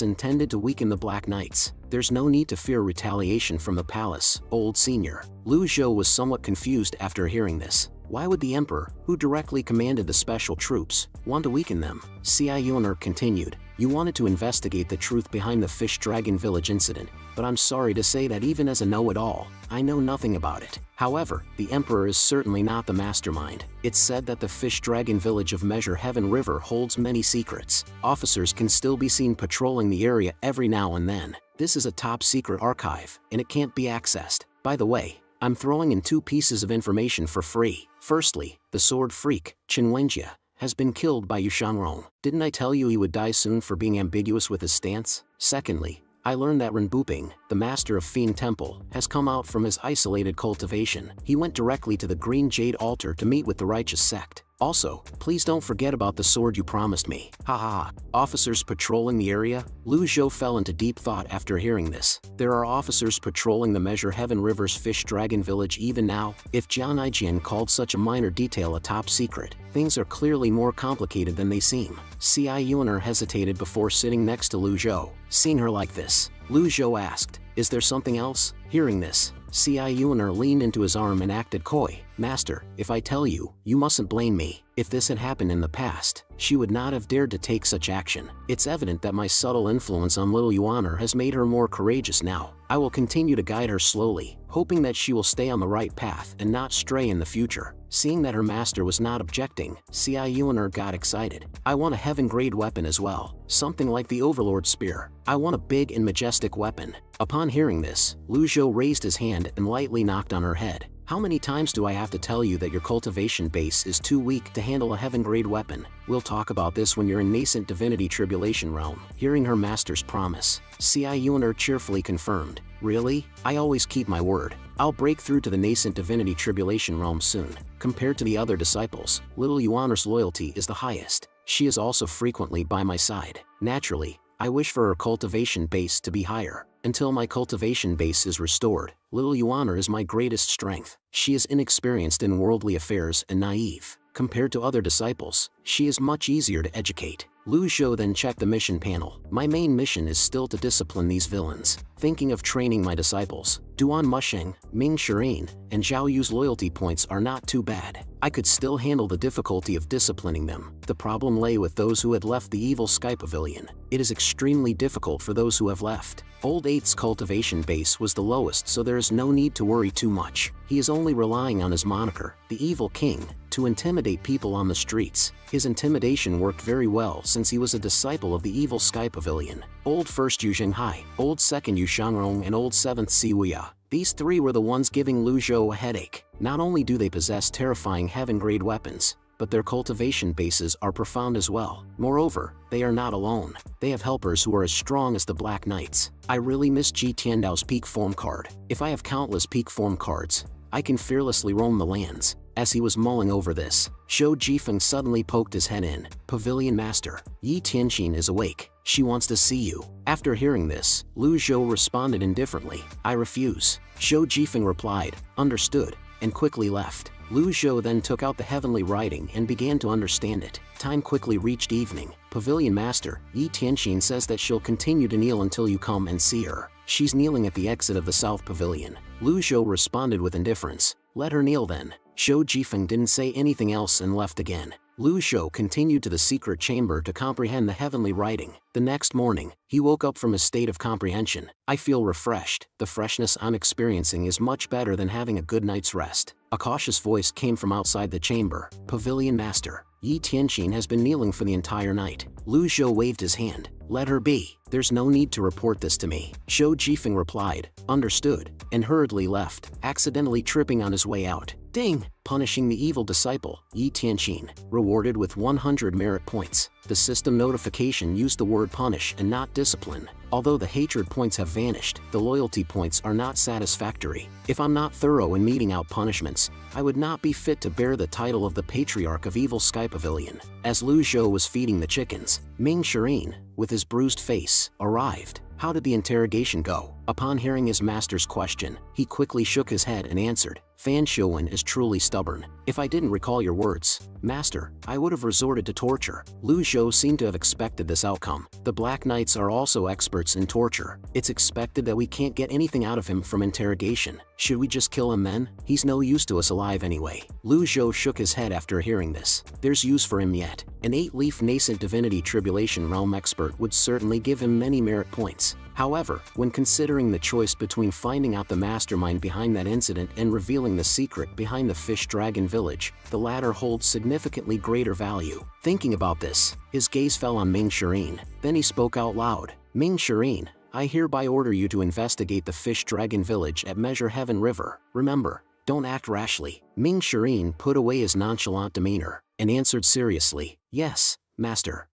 intended to weaken the Black Knights. There's no need to fear retaliation from the palace, old senior. Lu Zhou was somewhat confused after hearing this. Why would the emperor, who directly commanded the special troops, want to weaken them? Cai Yuaner continued. You wanted to investigate the truth behind the Fish Dragon Village incident, but I'm sorry to say that even as a know-it-all, I know nothing about it. However, the Emperor is certainly not the mastermind. It's said that the Fish Dragon Village of Measure Heaven River holds many secrets. Officers can still be seen patrolling the area every now and then. This is a top-secret archive, and it can't be accessed. By the way, I'm throwing in 2 pieces of information for free. Firstly, the sword freak, Chen Wenjie, has been killed by Yu Shangrong. Didn't I tell you he would die soon for being ambiguous with his stance? Secondly, I learned that Ren Buping, the master of Fiend Temple, has come out from his isolated cultivation. He went directly to the Green Jade Altar to meet with the righteous sect. Also, please don't forget about the sword you promised me. Haha. Officers patrolling the area? Lu Zhou fell into deep thought after hearing this. There are officers patrolling the Measure Heaven River's Fish Dragon Village even now? If Jian Aijian called such a minor detail a top secret, things are clearly more complicated than they seem. Cai Yuaner hesitated before sitting next to Lu Zhou. Seeing her like this, Lu Zhou asked, is there something else? Hearing this, Cai Yuaner leaned into his arm and acted coy. Master, if I tell you, you mustn't blame me. If this had happened in the past, she would not have dared to take such action. It's evident that my subtle influence on little Yuan has made her more courageous now. I will continue to guide her slowly, hoping that she will stay on the right path and not stray in the future. Seeing that her master was not objecting, Yuan got excited. I want a heaven-grade weapon as well, something like the Overlord Spear. I want a big and majestic weapon. Upon hearing this, Lu Zhou raised his hand and lightly knocked on her head. How many times do I have to tell you that your cultivation base is too weak to handle a heaven-grade weapon? We'll talk about this when you're in nascent divinity tribulation realm. Hearing her master's promise, Yuan cheerfully confirmed. Really? I always keep my word. I'll break through to the nascent divinity tribulation realm soon. Compared to the other disciples, little Yuan's loyalty is the highest. She is also frequently by my side. Naturally, I wish for her cultivation base to be higher. Until my cultivation base is restored, little Yuan is my greatest strength. She is inexperienced in worldly affairs and naive. Compared to other disciples, she is much easier to educate. Lu Zhou then checked the mission panel. My main mission is still to discipline these villains. Thinking of training my disciples, Duan Musheng, Ming Shirin, and Zhao Yu's loyalty points are not too bad. I could still handle the difficulty of disciplining them. The problem lay with those who had left the evil Sky Pavilion. It is extremely difficult for those who have left. Old 8's cultivation base was the lowest, so there is no need to worry too much. He is only relying on his moniker, the Evil King, to intimidate people on the streets. His intimidation worked very well since he was a disciple of the evil Sky Pavilion. Old 1st Yu Zhenghai, Old 2nd Yu Shangrong, and Old 7th Siwuya. These three were the ones giving Lu Zhou a headache. Not only do they possess terrifying heaven-grade weapons, but their cultivation bases are profound as well. Moreover, they are not alone. They have helpers who are as strong as the Black Knights. I really miss Ji Tiandao's peak form card. If I have countless peak form cards, I can fearlessly roam the lands. As he was mulling over this, Zhou Jifeng suddenly poked his head in. Pavilion Master, Yi Tianqin is awake. She wants to see you. After hearing this, Lu Zhou responded indifferently. I refuse. Zhou Jifeng replied, understood, and quickly left. Lu Zhou then took out the heavenly writing and began to understand it. Time quickly reached evening. Pavilion Master, Yi Tianqin says that she'll continue to kneel until you come and see her. She's kneeling at the exit of the South Pavilion. Lu Zhou responded with indifference. Let her kneel then. Zhou Jifeng didn't say anything else and left again. Lu Zhou continued to the secret chamber to comprehend the heavenly writing. The next morning, he woke up from his state of comprehension. I feel refreshed. The freshness I'm experiencing is much better than having a good night's rest. A cautious voice came from outside the chamber. Pavilion Master, Yi Tianqin has been kneeling for the entire night. Lu Zhou waved his hand. Let her be. There's no need to report this to me. Zhou Jifeng replied, understood, and hurriedly left, accidentally tripping on his way out. Ding! Punishing the evil disciple, Yi Tianqin, rewarded with 100 merit points. The system notification used the word punish and not discipline. Although the hatred points have vanished, the loyalty points are not satisfactory. If I'm not thorough in meting out punishments, I would not be fit to bear the title of the Patriarch of Evil Sky Pavilion. As Lu Zhou was feeding the chickens, Ming Shirin, with his bruised face, arrived. How did the interrogation go? Upon hearing his master's question, he quickly shook his head and answered, Fan Xiuwen is truly stubborn. If I didn't recall your words, Master, I would have resorted to torture. Lu Zhou seemed to have expected this outcome. The Black Knights are also experts in torture. It's expected that we can't get anything out of him from interrogation. Should we just kill him then? He's no use to us alive anyway. Lu Zhou shook his head after hearing this. There's use for him yet. An 8-leaf nascent divinity tribulation realm expert would certainly give him many merit points. However, when considering the choice between finding out the mastermind behind that incident and revealing the secret behind the Fish Dragon Village, the latter holds significantly greater value. Thinking about this, his gaze fell on Ming Shirin. Then he spoke out loud. Ming Shirin, I hereby order you to investigate the Fish Dragon Village at Measure Heaven River. Remember, don't act rashly. Ming Shirin put away his nonchalant demeanor and answered seriously, Yes, Master.